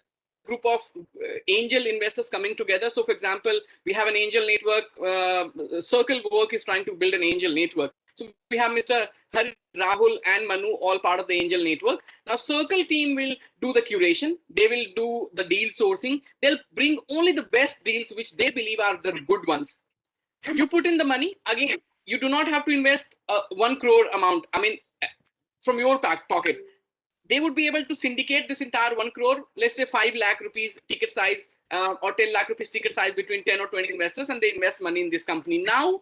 group of angel investors coming together. So for example, we have an angel network, Circle Work is trying to build an angel network. So we have Mr. Hari, Rahul and Manu all part of the angel network. Now Circle team will do the curation. They will do the deal sourcing. They'll bring only the best deals which they believe are the good ones. You put in the money. Again, you do not have to invest 1 crore amount. I mean, from your pocket. They would be able to syndicate this entire 1 crore, let's say 5 lakh rupees ticket size or 10 lakh rupees ticket size between 10 or 20 investors, and they invest money in this company. Now,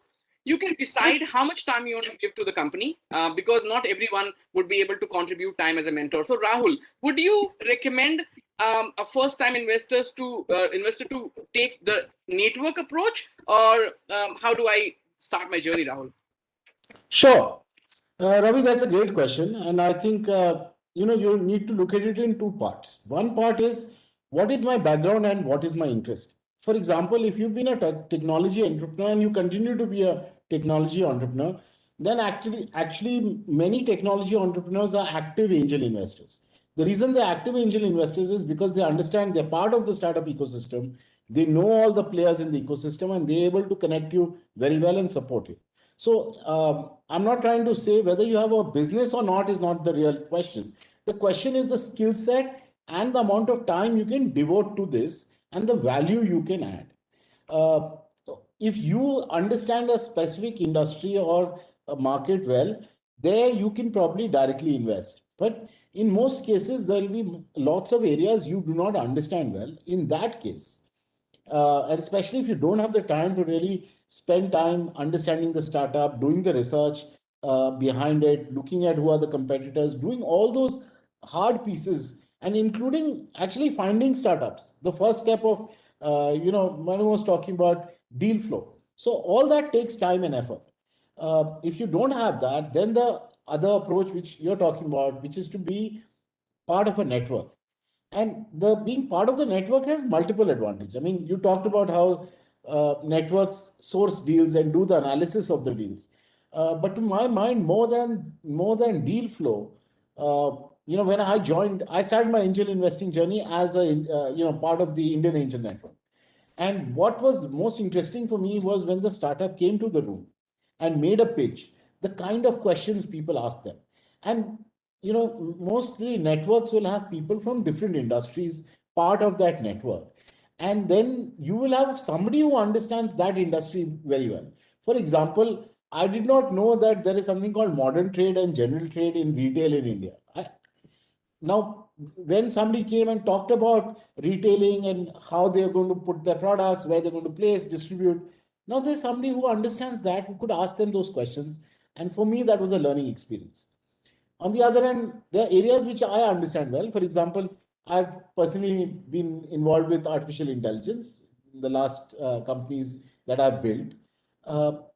you can decide how much time you want to give to the company, because not everyone would be able to contribute time as a mentor. So Rahul, would you recommend a first-time investor to take the network approach, or how do I start my journey, Rahul? Sure. Ravi, that's a great question. And I think, you need to look at it in two parts. One part is what is my background and what is my interest? For example, if you've been a technology entrepreneur and you continue to be a technology entrepreneur, then actually many technology entrepreneurs are active angel investors. The reason they're active angel investors is because they understand they're part of the startup ecosystem. They know all the players in the ecosystem and they're able to connect you very well and support you. So I'm not trying to say whether you have a business or not is not the real question. The question is the skill set and the amount of time you can devote to this and the value you can add. Uh, if you understand a specific industry or a market well, there you can probably directly invest. But in most cases, there will be lots of areas you do not understand well. In that case, and especially if you don't have the time to really spend time understanding the startup, doing the research behind it, looking at who are the competitors, doing all those hard pieces, and including actually finding startups. The first step of, Manu was talking about deal flow. So all that takes time and effort. If you don't have that, then the other approach which you're talking about, which is to be part of a network, and the being part of the network has multiple advantages. I mean, you talked about how networks source deals and do the analysis of the deals, but to my mind, more than deal flow, when I started my angel investing journey as a part of the Indian Angel Network. And what was most interesting for me was when the startup came to the room and made a pitch, the kind of questions people asked them. And mostly networks will have people from different industries part of that network. And then you will have somebody who understands that industry very well. For example, I did not know that there is something called modern trade and general trade in retail in India. Now, when somebody came and talked about retailing and how they're going to put their products, where they're going to place, distribute, now there's somebody who understands that, who could ask them those questions. And for me, that was a learning experience. On the other hand, there are areas which I understand well. For example, I've personally been involved with artificial intelligence in the last companies that I've built.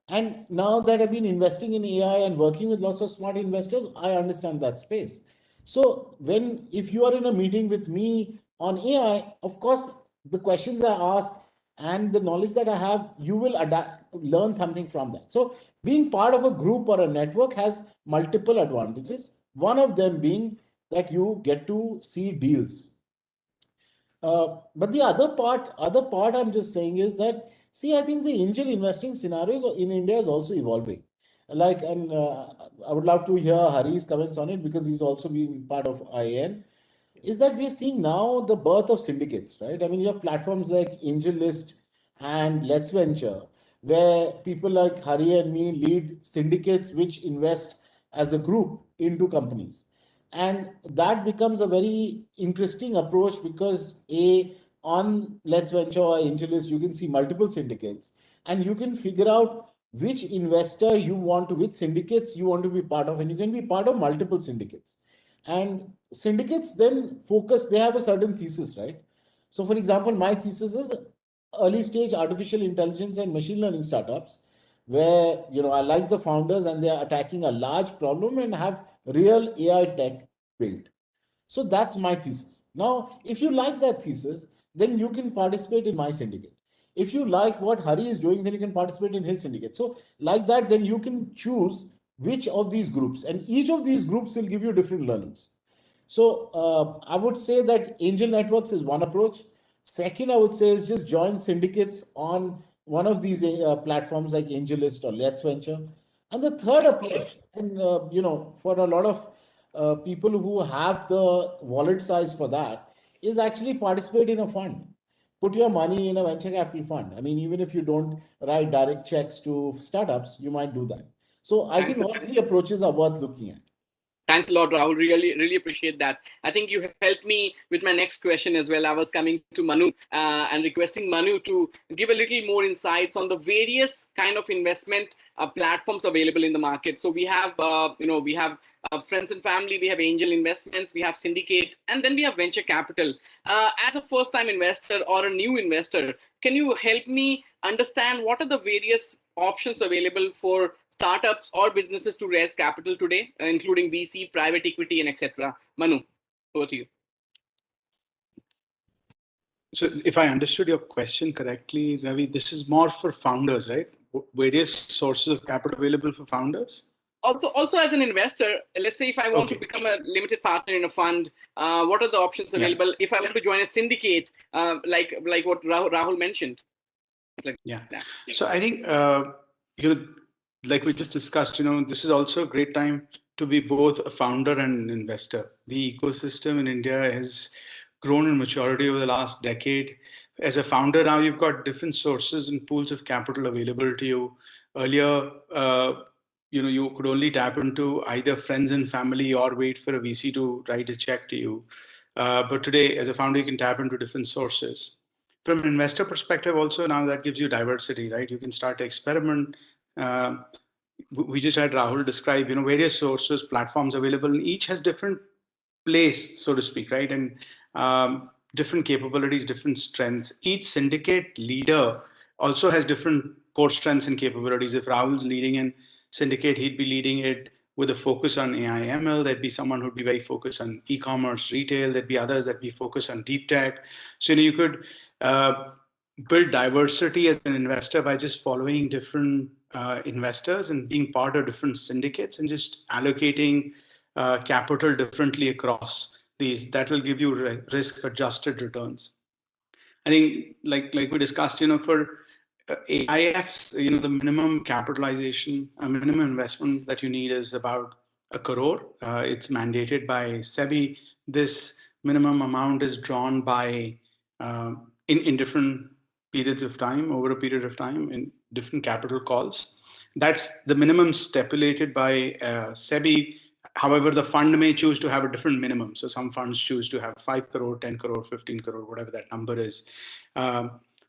And now that I've been investing in AI and working with lots of smart investors, I understand that space. So if you are in a meeting with me on AI, of course, the questions I ask and the knowledge that I have, you will learn something from that. So being part of a group or a network has multiple advantages. One of them being that you get to see deals. But the other part I'm just saying is that, see, I think the angel investing scenarios in India is also evolving. And I would love to hear Hari's comments on it because he's also been part of IAN. Is that we're seeing now the birth of syndicates, right? I mean, you have platforms like AngelList and Let's Venture, where people like Hari and me lead syndicates which invest as a group into companies. And that becomes a very interesting approach because on Let's Venture or AngelList, you can see multiple syndicates and you can figure out which investor you want to, which syndicates you want to be part of, and you can be part of multiple syndicates. And syndicates then focus, they have a certain thesis, right? So for example, my thesis is early stage artificial intelligence and machine learning startups where I like the founders and they are attacking a large problem and have real AI tech built. So that's my thesis. Now, if you like that thesis, then you can participate in my syndicate. If you like what Hari is doing, then you can participate in his syndicate. So like that, then you can choose which of these groups, and each of these groups will give you different learnings. So I would say that angel networks is one approach. Second, I would say is just join syndicates on one of these platforms like AngelList or Let's Venture. And the third approach, and for a lot of people who have the wallet size for that, is actually participate in a fund. Put your money in a venture capital fund. I mean, even if you don't write direct checks to startups, you might do that. So I think all three approaches are worth looking at. Thanks a lot, Rahul. Really appreciate that. I think you helped me with my next question as well. I was coming to Manu and requesting Manu to give a little more insights on the various kind of investment platforms available in the market. So we have, we have friends and family, we have angel investments, we have syndicate, and then we have venture capital. As a first-time investor or a new investor, can you help me understand what are the various options available for startups or businesses to raise capital today, including VC, private equity, and etc. Manu, over to you. So if I understood your question correctly, Ravi, this is more for founders, right? Various sources of capital available for founders? Also as an investor, let's say if I want to become a limited partner in a fund, what are the options available? Yeah. If I want to join a syndicate, like what Rahul mentioned. So I think, like we just discussed, this is also a great time to be both a founder and an investor. The ecosystem in India has grown in maturity over the last decade. As a founder now, you've got different sources and pools of capital available to you. Earlier, you could only tap into either friends and family or wait for a VC to write a check to you. But today, as a founder, you can tap into different sources. From an investor perspective, also now that gives you diversity, right? You can start to experiment. We just had Rahul describe, various sources, platforms available, and each has different place, so to speak, right? And different capabilities, different strengths. Each syndicate leader also has different core strengths and capabilities. If Rahul's leading in syndicate, he'd be leading it with a focus on AI ML. There'd be someone who'd be very focused on e-commerce, retail. There'd be others that be focused on deep tech. So you could build diversity as an investor by just following different investors and being part of different syndicates and just allocating capital differently across these. That will give you risk-adjusted returns. I think, like we discussed, for AIFs, the minimum capitalization, minimum investment that you need is about 1 crore. It's mandated by SEBI. This minimum amount is drawn by in different periods of time, over a period of time, in different capital calls. That's the minimum stipulated by SEBI. However, the fund may choose to have a different minimum. So some funds choose to have 5 crore, 10 crore, 15 crore, whatever that number is.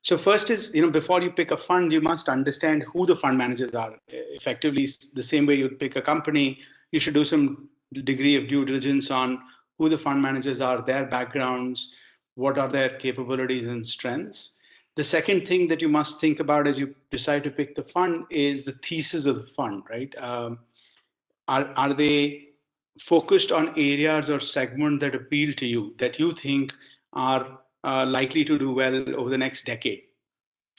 So first is, before you pick a fund, you must understand who the fund managers are. Effectively, the same way you'd pick a company, you should do some degree of due diligence on who the fund managers are, their backgrounds, what are their capabilities and strengths. The second thing that you must think about as you decide to pick the fund is the thesis of the fund, right? Are they focused on areas or segments that appeal to you, that you think are likely to do well over the next decade?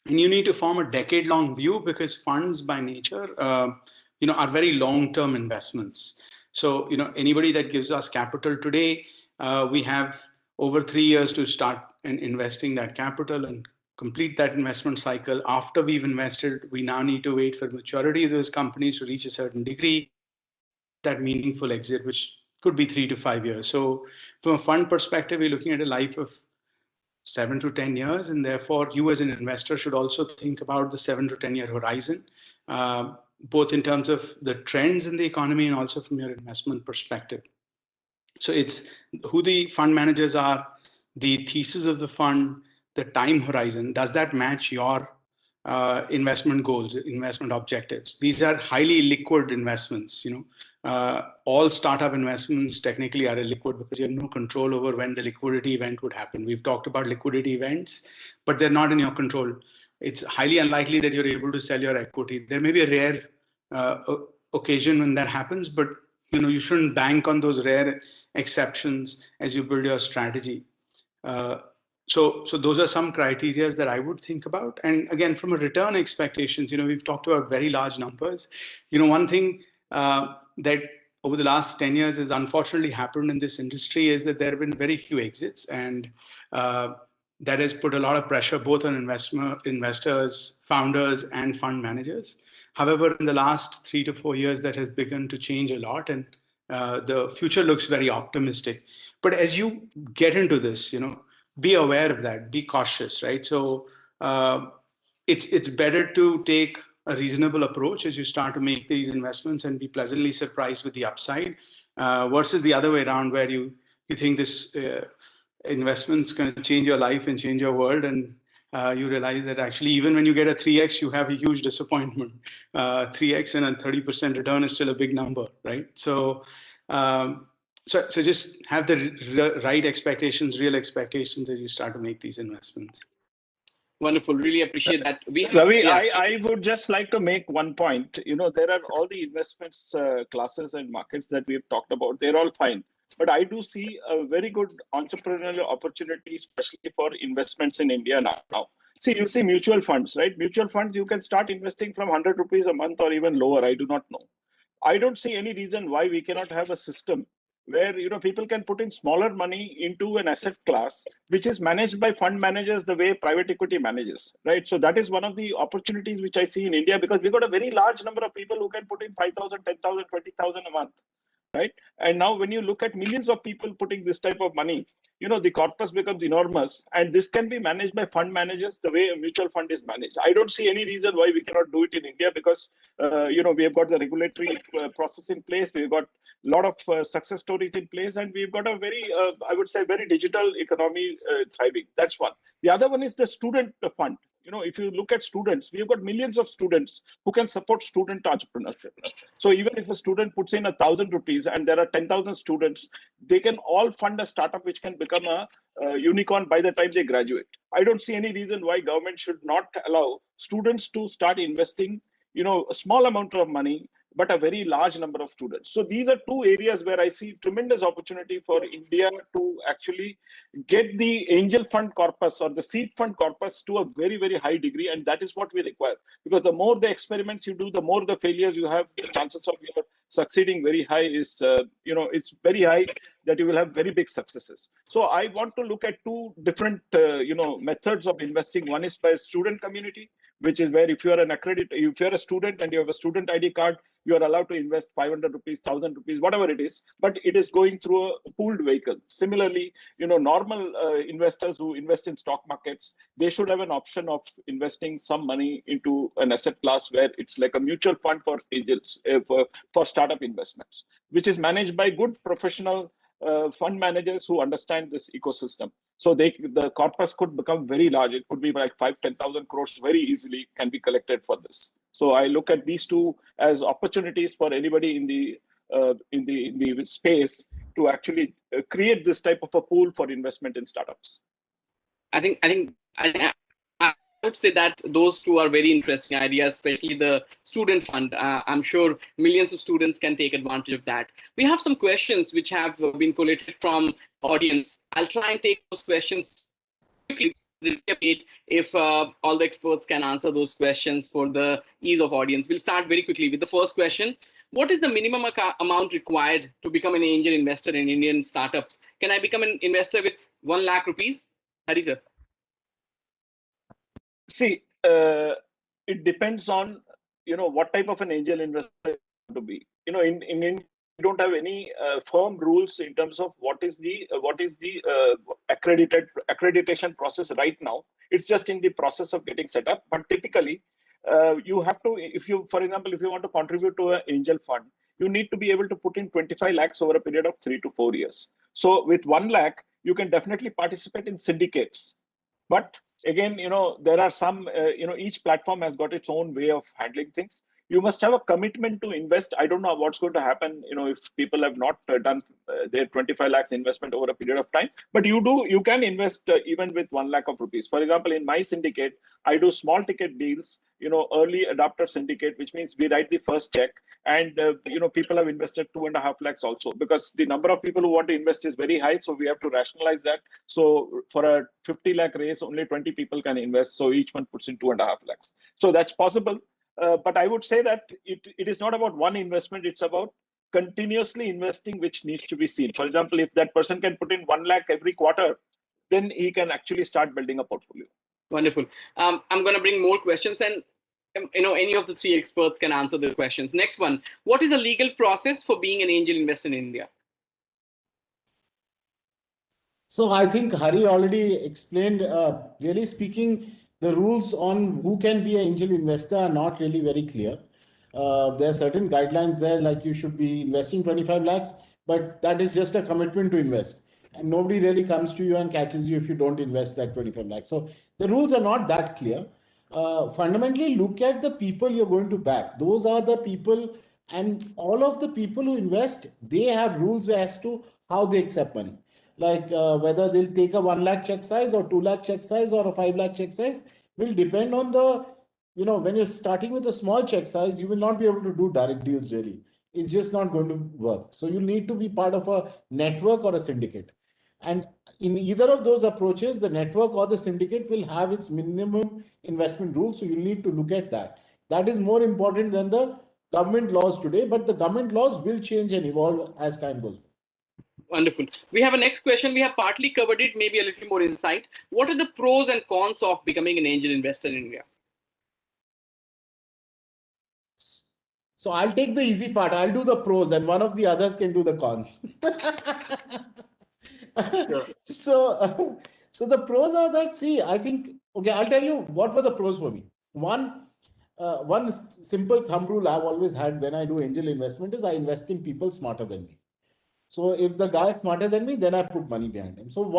And you need to form a decade-long view, because funds by nature, are very long-term investments. So, anybody that gives us capital today, we have over 3 years to start investing that capital and complete that investment cycle. After we've invested, we now need to wait for maturity of those companies to reach a certain degree, that meaningful exit, which could be 3 to 5 years. So from a fund perspective, we're looking at a life of 7 to 10 years. And therefore, you as an investor should also think about the 7 to 10 year horizon, both in terms of the trends in the economy and also from your investment perspective. So it's who the fund managers are, the thesis of the fund, the time horizon. Does that match your investment goals, investment objectives? These are highly liquid investments. All startup investments technically are illiquid because you have no control over when the liquidity event would happen. We've talked about liquidity events, but they're not in your control. It's highly unlikely that you're able to sell your equity. There may be a rare occasion when that happens, but you shouldn't bank on those rare exceptions as you build your strategy. So those are some criteria that I would think about. And again, from a return expectations, we've talked about very large numbers. One thing that over the last 10 years has unfortunately happened in this industry is that there have been very few exits, and that has put a lot of pressure both on investors, founders, and fund managers. However, in the last 3 to 4 years, that has begun to change a lot, and the future looks very optimistic. But as you get into this, be aware of that, be cautious, right? So it's better to take a reasonable approach as you start to make these investments and be pleasantly surprised with the upside. versus the other way around, where you think this investment's going to change your life and change your world, and you realize that actually even when you get a 3x, you have a huge disappointment. 3x and a 30% return is still a big number, right? So so just have the right expectations, real expectations, as you start to make these investments. Wonderful. Really appreciate that. Ravi, I would just like to make one point. There are all the investments classes and markets that we've talked about. They're all fine. But I do see a very good entrepreneurial opportunity, especially for investments in India now. See, you see mutual funds, right? Mutual funds, you can start investing from 100 rupees a month or even lower. I do not know. I don't see any reason why we cannot have a system where people can put in smaller money into an asset class which is managed by fund managers the way private equity manages, right? So that is one of the opportunities which I see in India, because we've got a very large number of people who can put in 5,000, 10,000, 20,000 a month, right? And now when you look at millions of people putting this type of money, the corpus becomes enormous, and this can be managed by fund managers the way a mutual fund is managed. I don't see any reason why we cannot do it in India, because we have got the regulatory process in place, we've got a lot of success stories in place, and we've got a very I would say very digital economy thriving. That's one. The other one is the student fund. If you look at students, we've got millions of students who can support student entrepreneurship. So even if a student puts in 1,000 rupees and there are 10,000 students, they can all fund a startup which can become a unicorn by the time they graduate. I don't see any reason why government should not allow students to start investing, a small amount of money, but a very large number of students. So these are two areas where I see tremendous opportunity for India to actually get the angel fund corpus or the seed fund corpus to a very, very high degree. And that is what we require. Because the more the experiments you do, the more the failures you have, the chances of your succeeding very high is, it's very high that you will have very big successes. So I want to look at two different, methods of investing. One is by student community, which is where if you're a student and you have a student ID card, you are allowed to invest 500 rupees, 1,000 rupees, whatever it is, but it is going through a pooled vehicle. Similarly, normal investors who invest in stock markets, they should have an option of investing some money into an asset class where it's like a mutual fund for angels, for startup investments, which is managed by good professional fund managers who understand this ecosystem. So the corpus could become very large. It could be like 5,000-10,000 crores very easily can be collected for this. So I look at these two as opportunities for anybody in the space to actually create this type of a pool for investment in startups. I would say that those two are very interesting ideas, especially the student fund. I'm sure millions of students can take advantage of that. We have some questions which have been collated from audience. I'll try and take those questions quickly if all the experts can answer those questions for the ease of audience. We'll start very quickly with the first question. What is the minimum amount required to become an angel investor in Indian startups? Can I become an investor with 1 lakh rupees? Hari sir. See, it depends on what type of an angel investor you want to be. In India, we don't have any firm rules in terms of what is the accreditation process right now. It's just in the process of getting set up. But typically, you have to, for example, if you want to contribute to an angel fund, you need to be able to put in 25 lakhs over a period of 3 to 4 years. So with 1 lakh, you can definitely participate in syndicates. But again, there are some, each platform has got its own way of handling things. You must have a commitment to invest. I don't know what's going to happen, if people have not done their 25 lakhs investment over a period of time. But you can invest even with 1 lakh of rupees. For example, in my syndicate, I do small ticket deals, early adopter syndicate, which means we write the first check. And, people have invested 2.5 lakhs also, because the number of people who want to invest is very high. So we have to rationalize that. So for a 50 lakh raise, only 20 people can invest. So each one puts in 2.5 lakhs. So that's possible. But I would say that it is not about one investment. It's about continuously investing, which needs to be seen. For example, if that person can put in 1 lakh every quarter, then he can actually start building a portfolio. Wonderful. I'm going to bring more questions, and any of the three experts can answer the questions. Next one, what is a legal process for being an angel investor in India? So I think Hari already explained, really speaking, the rules on who can be an angel investor are not really very clear. There are certain guidelines there, like you should be investing 25 lakhs, but that is just a commitment to invest. And nobody really comes to you and catches you if you don't invest that 25 lakhs. So the rules are not that clear. Fundamentally, look at the people you're going to back. Those are the people, and all of the people who invest, they have rules as to how they accept money. Like whether they'll take a 1 lakh check size or 2 lakh check size or a 5 lakh check size will depend on the, when you're starting with a small check size, you will not be able to do direct deals really. It's just not going to work. So you need to be part of a network or a syndicate. And in either of those approaches, the network or the syndicate will have its minimum investment rules. So you need to look at that. That is more important than the government laws today, but the government laws will change and evolve as time goes by. Wonderful. We have a next question. We have partly covered it, maybe a little more insight. What are the pros and cons of becoming an angel investor in India? So I'll take the easy part. I'll do the pros and one of the others can do the cons. Sure. So the pros are that, see, I think, okay, I'll tell you what were the pros for me. One simple thumb rule I've always had when I do angel investment is I invest in people smarter than me. So if the guy is smarter than me, then I put money behind him. So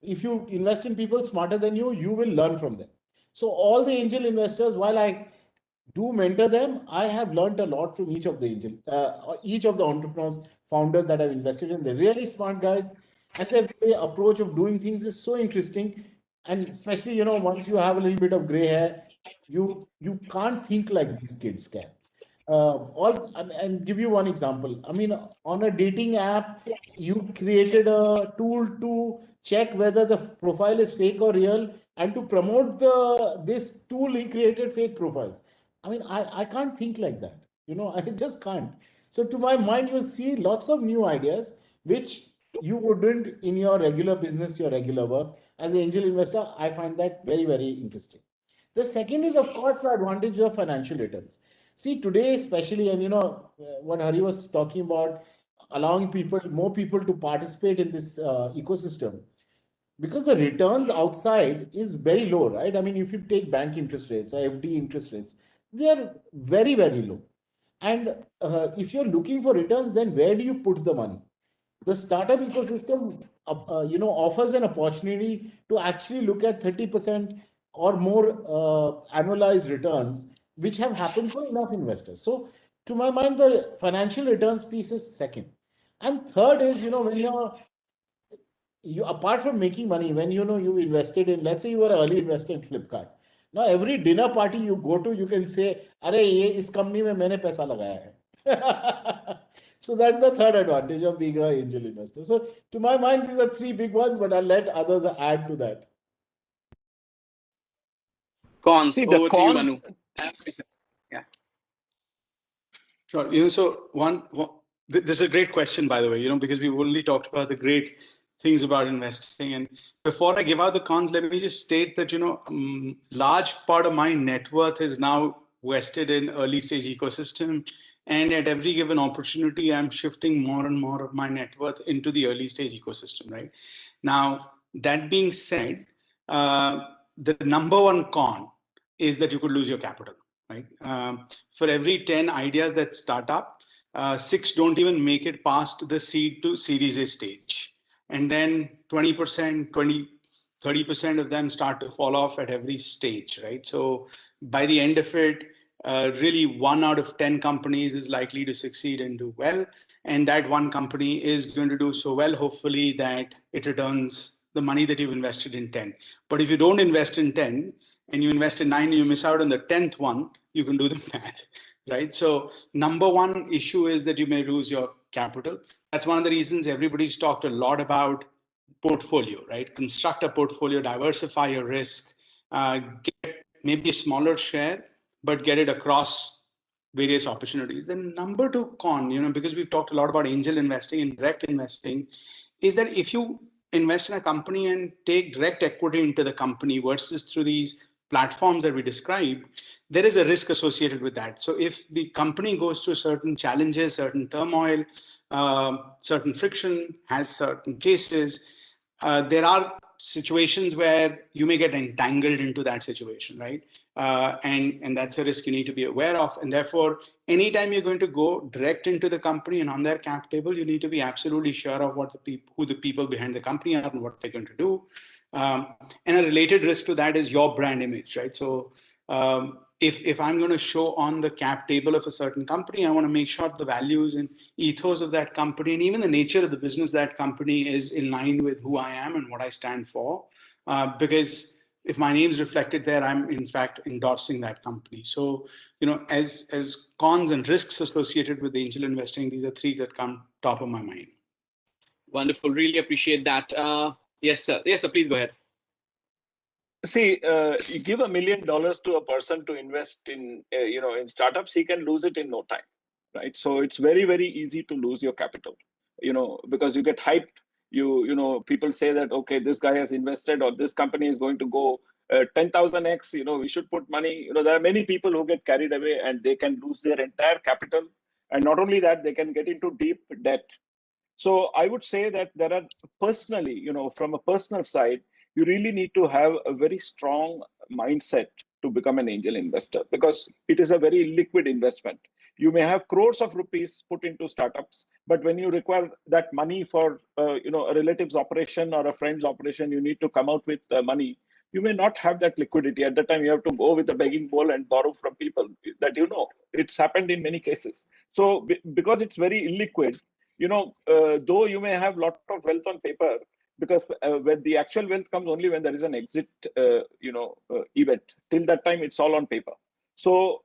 if you invest in people smarter than you, you will learn from them. So all the angel investors, while I do mentor them, I have learned a lot from each of the entrepreneurs, founders that I've invested in. They're really smart guys, and their very approach of doing things is so interesting. And especially, once you have a little bit of gray hair, you can't think like these kids can. And give you one example. I mean, on a dating app, you created a tool to check whether the profile is fake or real, and to promote this tool, he created fake profiles. I mean, I can't think like that. I just can't. So to my mind, you'll see lots of new ideas, which you wouldn't in your regular business, your regular work. As an angel investor, I find that very, very interesting. The second is, of course, the advantage of financial returns. See, today, especially, and what Hari was talking about, allowing more people to participate in this ecosystem, because the returns outside is very low, right? I mean, if you take bank interest rates or FD interest rates, they are very, very low. And if you're looking for returns, then where do you put the money? The startup ecosystem, offers an opportunity to actually look at 30% or more annualized returns, which have happened for enough investors. So, to my mind, the financial returns piece is second. And third is, when you apart from making money, when you invested in, let's say you were an early investor in Flipkart. Now, every dinner party you go to, you can say, "Arey, is company mein maine paisa lagaya hai." So that's the third advantage of being an angel investor. So to my mind, these are three big ones, but I'll let others add to that. Cons. See, over to you, Manu. Yeah. Sure. So this is a great question, by the way, because we've only talked about the great things about investing. And before I give out the cons, let me just state that, large part of my net worth is now vested in early stage ecosystem. And at every given opportunity, I'm shifting more and more of my net worth into the early stage ecosystem, right? Now, that being said, the number one con is that you could lose your capital, right? For every 10 ideas that start up, 6 don't even make it past the seed to Series A stage. And then 20%, 30% of them start to fall off at every stage, right? So by the end of it, really 1 out of 10 companies is likely to succeed and do well. And that one company is going to do so well, hopefully, that it returns the money that you've invested in 10. But if you don't invest in 10 and you invest in 9 and you miss out on the 10th one, you can do the math, right? So number one issue is that you may lose your capital. That's one of the reasons everybody's talked a lot about portfolio, right? Construct a portfolio, diversify your risk, get maybe a smaller share, but get it across various opportunities. Then number two con, because we've talked a lot about angel investing and direct investing, is that if you invest in a company and take direct equity into the company versus through these platforms that we described, there is a risk associated with that. So if the company goes through certain challenges, certain turmoil, certain friction, has certain cases, there are situations where you may get entangled into that situation, right? And that's a risk you need to be aware of. And therefore, anytime you're going to go direct into the company and on their cap table, you need to be absolutely sure of who the people behind the company are and what they're going to do. And a related risk to that is your brand image, right? So if I'm going to show on the cap table of a certain company, I want to make sure the values and ethos of that company and even the nature of the business that company is in line with who I am and what I stand for. Because if my name is reflected there, I'm in fact endorsing that company. So, as cons and risks associated with angel investing, these are three that come top of my mind. Wonderful. Really appreciate that. Yes, sir. Yes, sir. Please go ahead. See, you give $1 million to a person to invest in, in startups, he can lose it in no time, right? So it's very, very easy to lose your capital, because you get hyped. People say that, okay, this guy has invested or this company is going to go 10,000x, we should put money. There are many people who get carried away and they can lose their entire capital. And not only that, they can get into deep debt. So I would say that there are personally, from a personal side, you really need to have a very strong mindset to become an angel investor because it is a very liquid investment. You may have crores of rupees put into startups, but when you require that money for a relative's operation or a friend's operation, you need to come out with money. You may not have that liquidity. At that time, you have to go with a begging bowl and borrow from people that it's happened in many cases. So because it's very illiquid, though you may have a lot of wealth on paper, because when the actual wealth comes only when there is an exit, event. Till that time, it's all on paper. So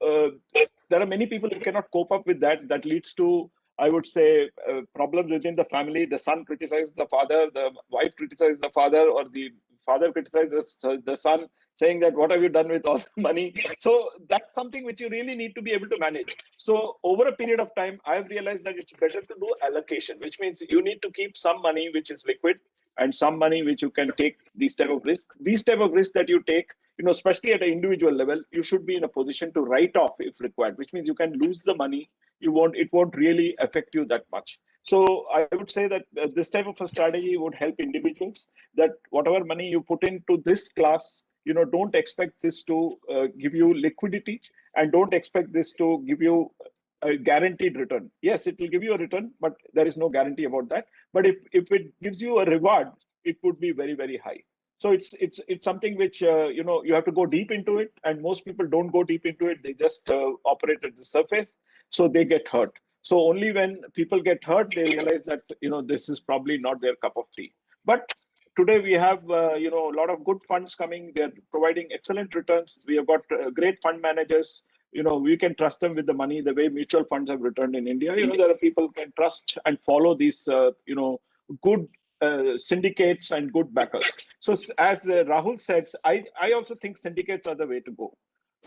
there are many people who cannot cope up with that. That leads to, I would say, problems within the family. The son criticizes the father, the wife criticizes the father, or the father criticizes the son, saying that what have you done with all the money? So that's something which you really need to be able to manage. So over a period of time, I've realized that it's better to do allocation, which means you need to keep some money which is liquid and some money which you can take these type of risks. These type of risks that you take, especially at an individual level, you should be in a position to write off if required, which means you can lose the money. It won't really affect you that much. So I would say that this type of a strategy would help individuals, that whatever money you put into this class, don't expect this to give you liquidity, and don't expect this to give you a guaranteed return. Yes, it will give you a return, but there is no guarantee about that. But if it gives you a reward, it would be very, very high. So it's something which you have to go deep into it, and most people don't go deep into it. They just operate at the surface, so they get hurt. So only when people get hurt, they realize that this is probably not their cup of tea. But today we have a lot of good funds coming. They're providing excellent returns. We have got great fund managers. We can trust them with the money the way mutual funds have returned in India. There are people who can trust and follow these good syndicates and good backers. So as Rahul said, I also think syndicates are the way to go.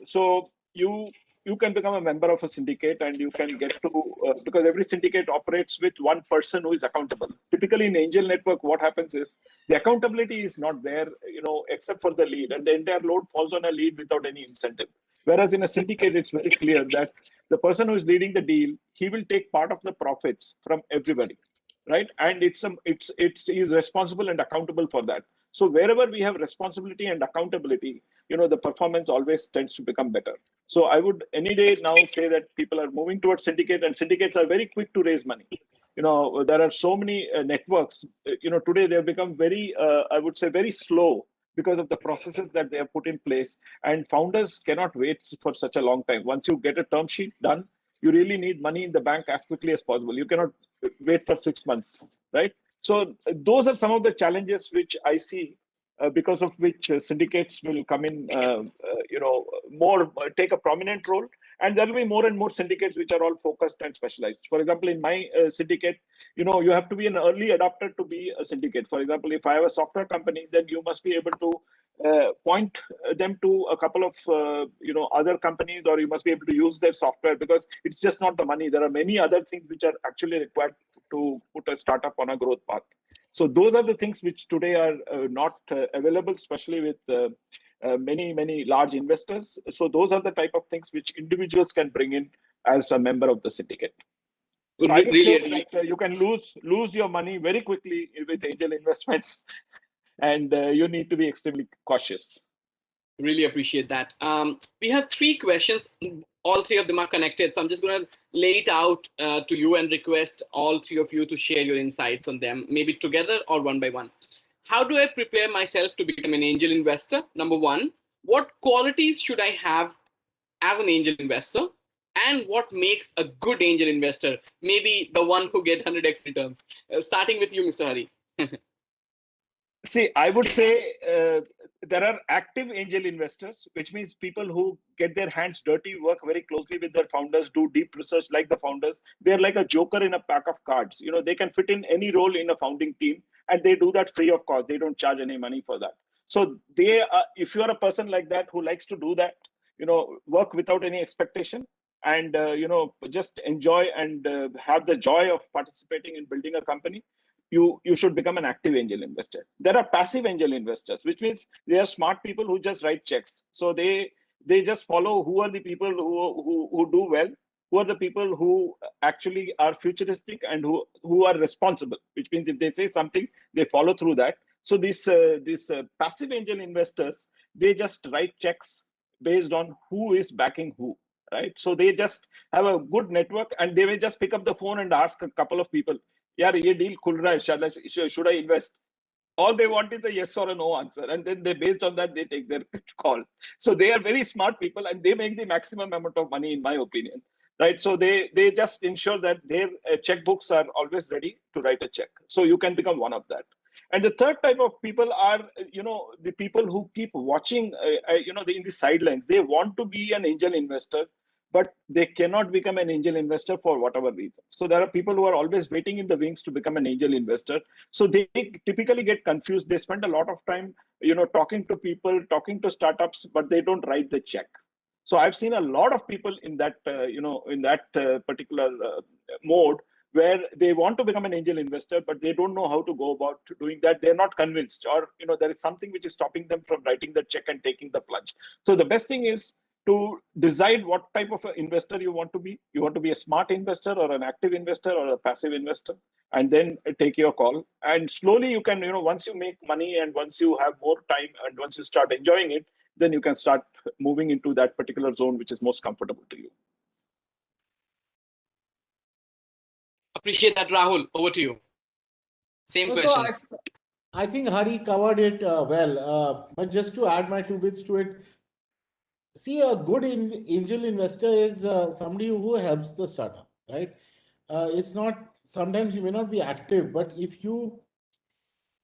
So you can become a member of a syndicate, and you can get to because every syndicate operates with one person who is accountable. Typically in angel network, what happens is the accountability is not there, except for the lead, and the entire load falls on a lead without any incentive. Whereas in a syndicate, it's very clear that the person who is leading the deal, he will take part of the profits from everybody, right? And he's responsible and accountable for that. So wherever we have responsibility and accountability, the performance always tends to become better. So I would any day now say that people are moving towards syndicate, and syndicates are very quick to raise money. There are so many networks. Today they have become very, I would say, very slow because of the processes that they have put in place. And founders cannot wait for such a long time. Once you get a term sheet done, you really need money in the bank as quickly as possible. You cannot wait for 6 months, right? So those are some of the challenges which I see, because of which syndicates will come in, more take a prominent role, and there will be more and more syndicates which are all focused and specialized. For example, in my syndicate, you have to be an early adopter to be a syndicate. For example, if I have a software company, then you must be able to point them to a couple of other companies, or you must be able to use their software, because it's just not the money. There are many other things which are actually required to put a startup on a growth path. So those are the things which today are not available, especially with many large investors. So those are the type of things which individuals can bring in as a member of the syndicate. So I would say that you can lose your money very quickly with angel investments. and you need to be extremely cautious. Really appreciate that. We have 3 questions. All 3 of them are connected. So I'm just going to lay it out to you and request all 3 of you to share your insights on them, maybe together or one by one. How do I prepare myself to become an angel investor? Number 1, what qualities should I have as an angel investor? And what makes a good angel investor? Maybe the one who get 100x returns. Starting with you, Mr. Hari. See, I would say there are active angel investors, which means people who get their hands dirty, work very closely with their founders, do deep research like the founders. They're like a joker in a pack of cards. You know, they can fit in any role in a founding team, and they do that free of cost. They don't charge any money for that. So they are, if you are a person like that who likes to do that, you know, work without any expectation, and you know, just enjoy and have the joy of participating in building a company, you should become an active angel investor. There are passive angel investors, which means they are smart people who just write checks. So they just follow who are the people who do well, who are the people who actually are futuristic and who are responsible, which means if they say something, they follow through that. So these passive angel investors, they just write checks based on who is backing who, right? So they just have a good network, and they will just pick up the phone and ask a couple of people, यार ये deal खुल रहा है, should I invest? All they want is a yes or a no answer, and then they, based on that, they take their call. So they are very smart people, and they make the maximum amount of money, in my opinion, right? So they just ensure that their checkbooks are always ready to write a check. So you can become one of that. And the third type of people are, you know, the people who keep watching, you know, in the sidelines. They want to be an angel investor, but they cannot become an angel investor for whatever reason. So there are people who are always waiting in the wings to become an angel investor. So they typically get confused. They spend a lot of time, you know, talking to people, talking to startups, but they don't write the check. So I've seen a lot of people in that, you know, in that particular mode, where they want to become an angel investor, but they don't know how to go about doing that. They're not convinced, or, you know, there is something which is stopping them from writing the check and taking the plunge. So the best thing is to decide what type of investor you want to be. You want to be a smart investor or an active investor or a passive investor, and then take your call. And slowly you can, you know, once you make money and once you have more time and once you start enjoying it, then you can start moving into that particular zone which is most comfortable to you. Appreciate that, Rahul. Over to you. Same questions. I think Hari covered it well, but just to add my 2 bits to it, see, a good angel investor is somebody who helps the startup, right? It's not, sometimes you may not be active, but if you,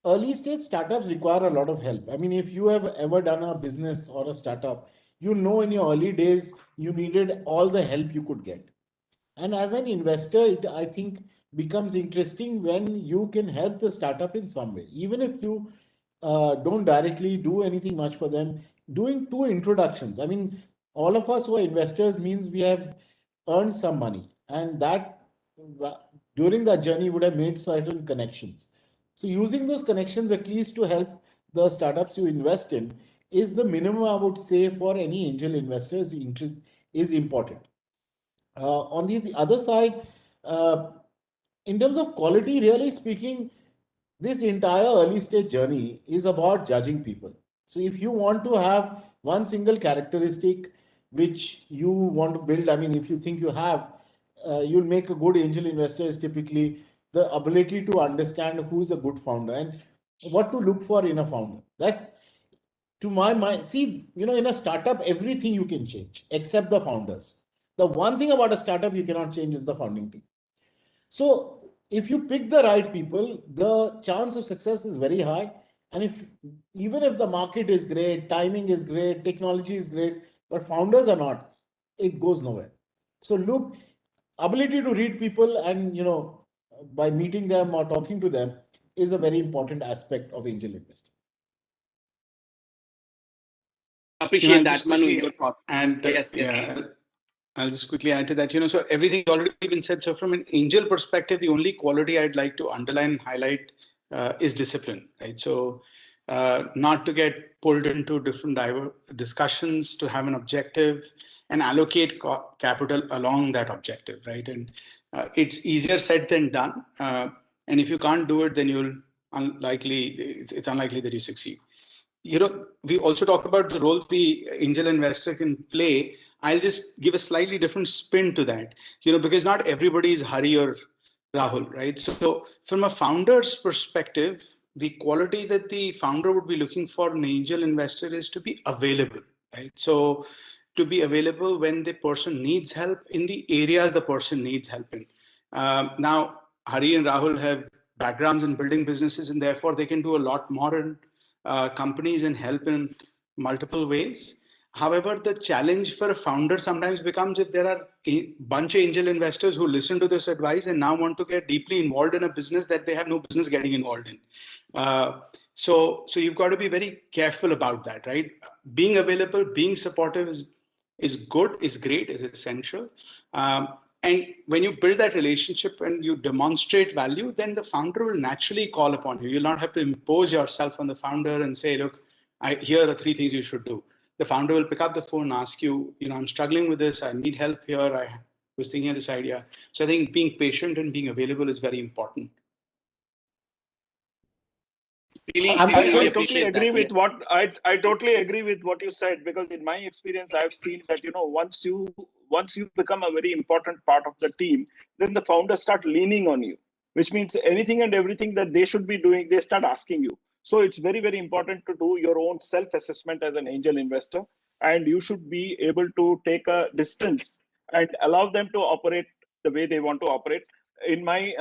early stage startups require a lot of help. I mean, if you have ever done a business or a startup, you know, in your early days, you needed all the help you could get. And as an investor, it, I think, becomes interesting when you can help the startup in some way, even if you don't directly do anything much for them. Doing 2 introductions. I mean, all of us who are investors means we have earned some money, and that during that journey would have made certain connections. So using those connections at least to help the startups you invest in is the minimum, I would say, for any angel investors interest is important. On the other side, in terms of quality, really speaking, this entire early stage journey is about judging people. So if you want to have one single characteristic which you want to build, I mean, if you think you have, you'll make a good angel investor is typically the ability to understand who's a good founder and what to look for in a founder. That, to my mind, see, you know, in a startup, everything you can change except the founders. The one thing about a startup you cannot change is the founding team. So if you pick the right people, the chance of success is very high. And if, even if the market is great, timing is great, technology is great, but founders are not, it goes nowhere. So look, ability to read people and, you know, by meeting them or talking to them is a very important aspect of angel investing. Appreciate that, Manu. Your thoughts. And yes. I'll just quickly add to that. You know, so everything's already been said. So from an angel perspective, the only quality I'd like to underline and highlight is discipline, right? So not to get pulled into different discussions, to have an objective and allocate capital along that objective, right? And it's easier said than done. And if you can't do it, then you'll it's unlikely that you succeed. We also talked about the role the angel investor can play. I'll just give a slightly different spin to that, because not everybody is Hari or Rahul, right? So from a founder's perspective, the quality that the founder would be looking for an angel investor is to be available, right? So to be available when the person needs help in the areas the person needs help in. Now, Hari and Rahul have backgrounds in building businesses, and therefore they can do a lot more in companies and help in multiple ways. However, the challenge for a founder sometimes becomes if there are a bunch of angel investors who listen to this advice and now want to get deeply involved in a business that they have no business getting involved in. So you've got to be very careful about that, right? Being available, being supportive is good, is great, is essential. And when you build that relationship and you demonstrate value, then the founder will naturally call upon you. You'll not have to impose yourself on the founder and say, look, here are 3 things you should do. The founder will pick up the phone and ask you, I'm struggling with this. I need help here. I was thinking of this idea. So I think being patient and being available is very important. I totally agree with what I totally agree with what you said, because in my experience I've seen that once you become a very important part of the team, then the founders start leaning on you, which means anything and everything that they should be doing, they start asking you. So it's very, very important to do your own self-assessment as an angel investor, and you should be able to take a distance and allow them to operate the way they want to operate. In my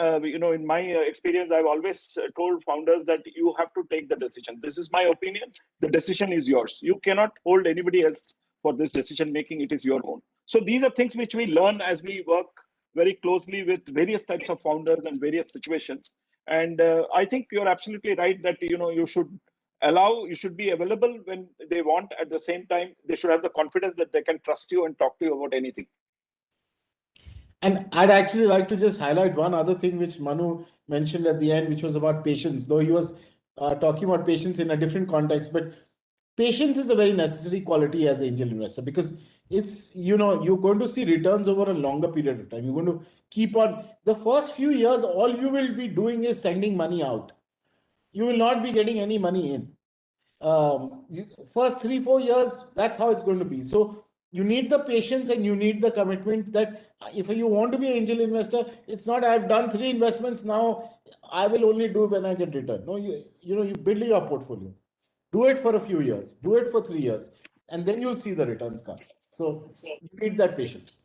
experience, I've always told founders that you have to take the decision. This is my opinion. The decision is yours. You cannot hold anybody else for this decision making. It is your own. So these are things which we learn as we work very closely with various types of founders and various situations. And I think you're absolutely right that you should be available when they want. At the same time, they should have the confidence that they can trust you and talk to you about anything. And I'd actually like to just highlight one other thing which Manu mentioned at the end, which was about patience, though he was talking about patience in a different context. But patience is a very necessary quality as an angel investor, because it's, you're going to see returns over a longer period of time. You're going to keep on. The first few years, all you will be doing is sending money out. You will not be getting any money in. First 3-4 years, that's how it's going to be. So you need the patience and you need the commitment that if you want to be an angel investor, it's not I've done 3 investments, now I will only do when I get return. No, you build your portfolio. Do it for a few years, do it for 3 years, and then you'll see the returns come. So you need that patience.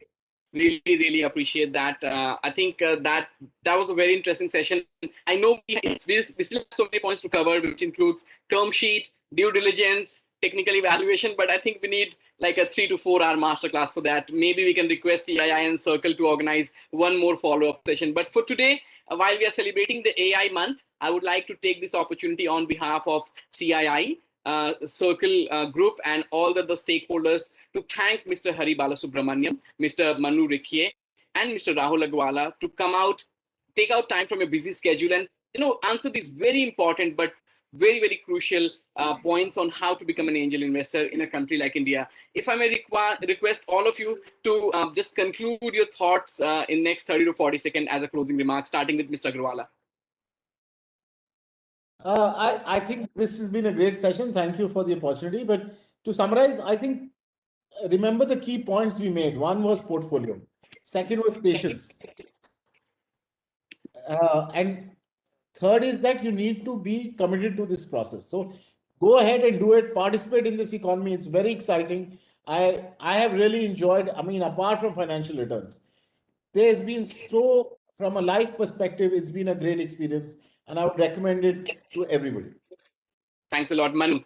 Really, really appreciate that. I think that was a very interesting session. I know we still have so many points to cover, which includes term sheet, due diligence, technical evaluation, but I think we need like a 3 to 4 hour masterclass for that. Maybe we can request CII and Circle to organize one more follow-up session. But for today, while we are celebrating the AI month, I would like to take this opportunity on behalf of CII, Circle Group, and all the stakeholders to thank Mr. Hari Bala Subramanyam, Mr. Manu Rikhiye, and Mr. Rahul Agwala to come out, take out time from your busy schedule and answer these very important but very, very crucial points on how to become an angel investor in a country like India. If I may request all of you to just conclude your thoughts in next 30 to 40 seconds as a closing remark, starting with Mr. Agrawala. I think this has been a great session. Thank you for the opportunity. But to summarize, I think remember the key points we made. One was portfolio. Second was patience. And third is that you need to be committed to this process. So go ahead and do it. Participate in this economy. It's very exciting. I have really enjoyed, apart from financial returns, there's been from a life perspective, it's been a great experience. And I would recommend it to everybody. Thanks a lot, Manu.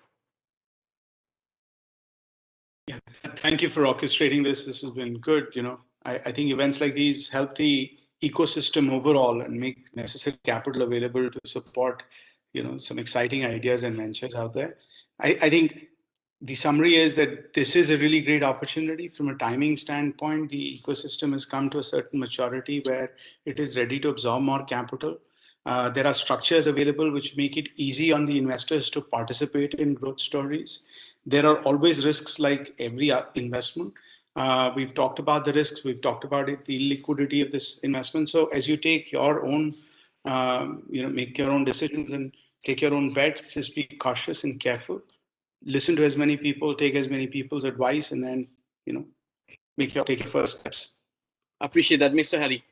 Yeah, thank you for orchestrating this. This has been good. I think events like these help the ecosystem overall and make necessary capital available to support, some exciting ideas and ventures out there. I think the summary is that this is a really great opportunity. From a timing standpoint, the ecosystem has come to a certain maturity where it is ready to absorb more capital. There are structures available which make it easy on the investors to participate in growth stories. There are always risks like every investment. We've talked about the risks. We've talked about it, the liquidity of this investment. So as you take your own, make your own decisions and take your own bets, just be cautious and careful. Listen to as many people, take as many people's advice, and then, take your first steps. Appreciate that, Mr. Hari.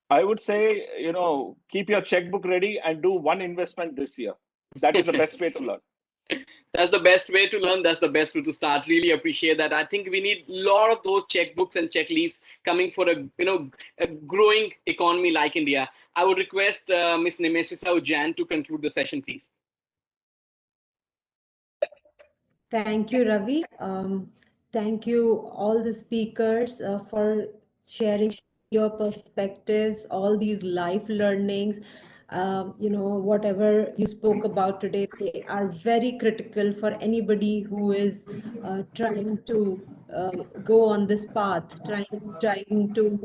I would say, keep your checkbook ready and do one investment this year. That is the best way to learn. That's the best way to learn. That's the best way to start. Really appreciate that. I think we need a lot of those checkbooks and check leaves coming for a growing economy like India. I would request Ms. Nemesisa Jan to conclude the session, please. Thank you, Ravi. Thank you, all the speakers, for sharing your perspectives, all these life learnings. Whatever you spoke about today, they are very critical for anybody who is trying to go on this path, trying to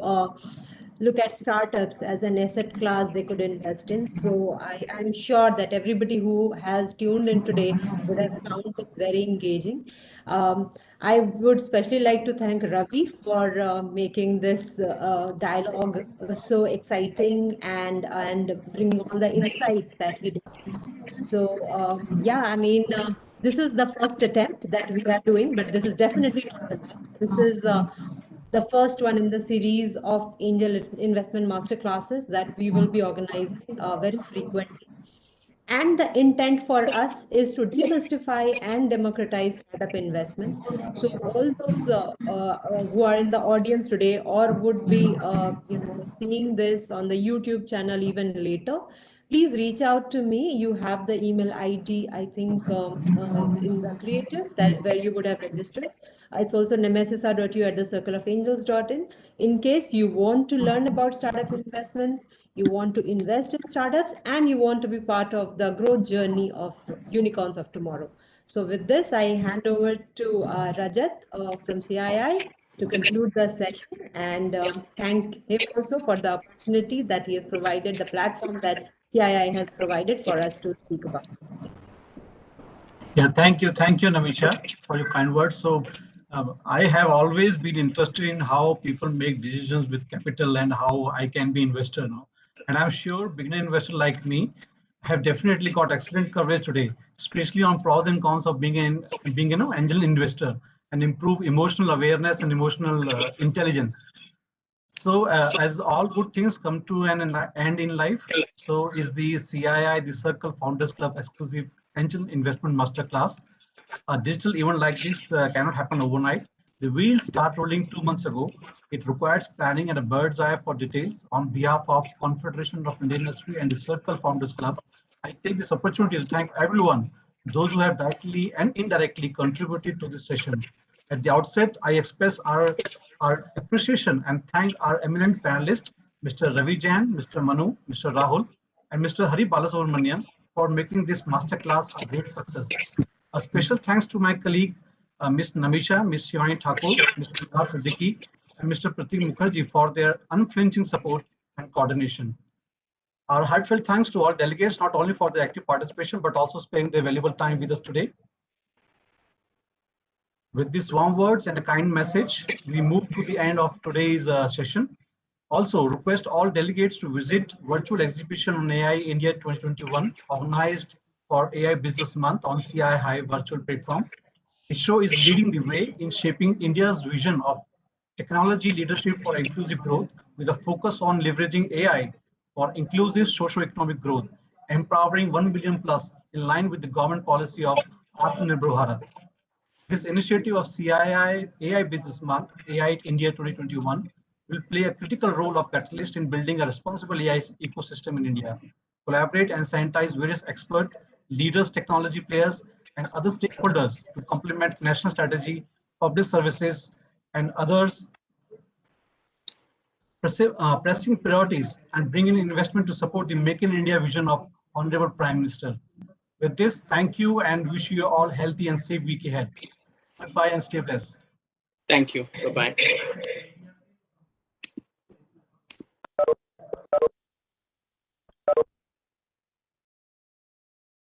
look at startups as an asset class they could invest in. So I'm sure that everybody who has tuned in today would have found this very engaging. I would especially like to thank Ravi for making this dialogue so exciting and bringing all the insights that he did. So this is the first attempt that we are doing, but this is definitely not the last. This is the first one in the series of angel investment masterclasses that we will be organizing very frequently. And the intent for us is to demystify and democratize startup investments. So all those who are in the audience today or would be, seeing this on the YouTube channel even later, please reach out to me. You have the email ID, I think, in the creative that where you would have registered. It's also nemesisa.u@thecircleofangels.in. In case you want to learn about startup investments, you want to invest in startups, and you want to be part of the growth journey of unicorns of tomorrow. So with this, I hand over to Rajat from CII to conclude the session, and thank him also for the opportunity that he has provided, the platform that CII has provided for us to speak about this. Yeah, thank you, Namisha, for your kind words. So I have always been interested in how people make decisions with capital and how I can be investor now. And I'm sure beginner investor like me have definitely got excellent coverage today, especially on pros and cons of being angel investor and improve emotional awareness and emotional intelligence. So as all good things come to an end in life, so is the CII, the Circle Founders Club exclusive Angel Investment Masterclass. A digital event like this cannot happen overnight. The wheels start rolling 2 months ago. It requires planning and a bird's eye for details. On behalf of Confederation of Indian Industry and the Circle Founders Club, I take this opportunity to thank everyone, those who have directly and indirectly contributed to this session. At the outset, I express our appreciation and thank our eminent panelists, Mr. Ravi Ranjan, Mr. Manu, Mr. Rahul, and Mr. Hari Balasubramanyam for making this masterclass a great success. A special thanks to my colleague, Ms. Namisha, Ms. Shivani Thakur, Mr. Nihal Siddiqui, and Mr. Pratik Mukherjee for their unflinching support and coordination. Our heartfelt thanks to all delegates, not only for their active participation, but also spending their valuable time with us today. With these warm words and a kind message, we move to the end of today's session. Also, request all delegates to visit virtual exhibition on AI India 2021, organized for AI Business Month on CII virtual platform. The show is leading the way in shaping India's vision of technology leadership for inclusive growth, with a focus on leveraging AI for inclusive socio-economic growth, empowering 1 billion plus in line with the government policy of Atmanirbhar Bharat. This initiative of CII AI Business Month, AI India 2021, will play a critical role of catalyst in building a responsible AI ecosystem in India. Collaborate and scientize various expert leaders, technology players, and other stakeholders to complement national strategy, public services, and others pressing priorities, and bring in investment to support the Make in India vision of Honorable Prime Minister. With this, thank you and wish you all healthy and safe week ahead. Goodbye and stay blessed. Thank you. Bye-bye.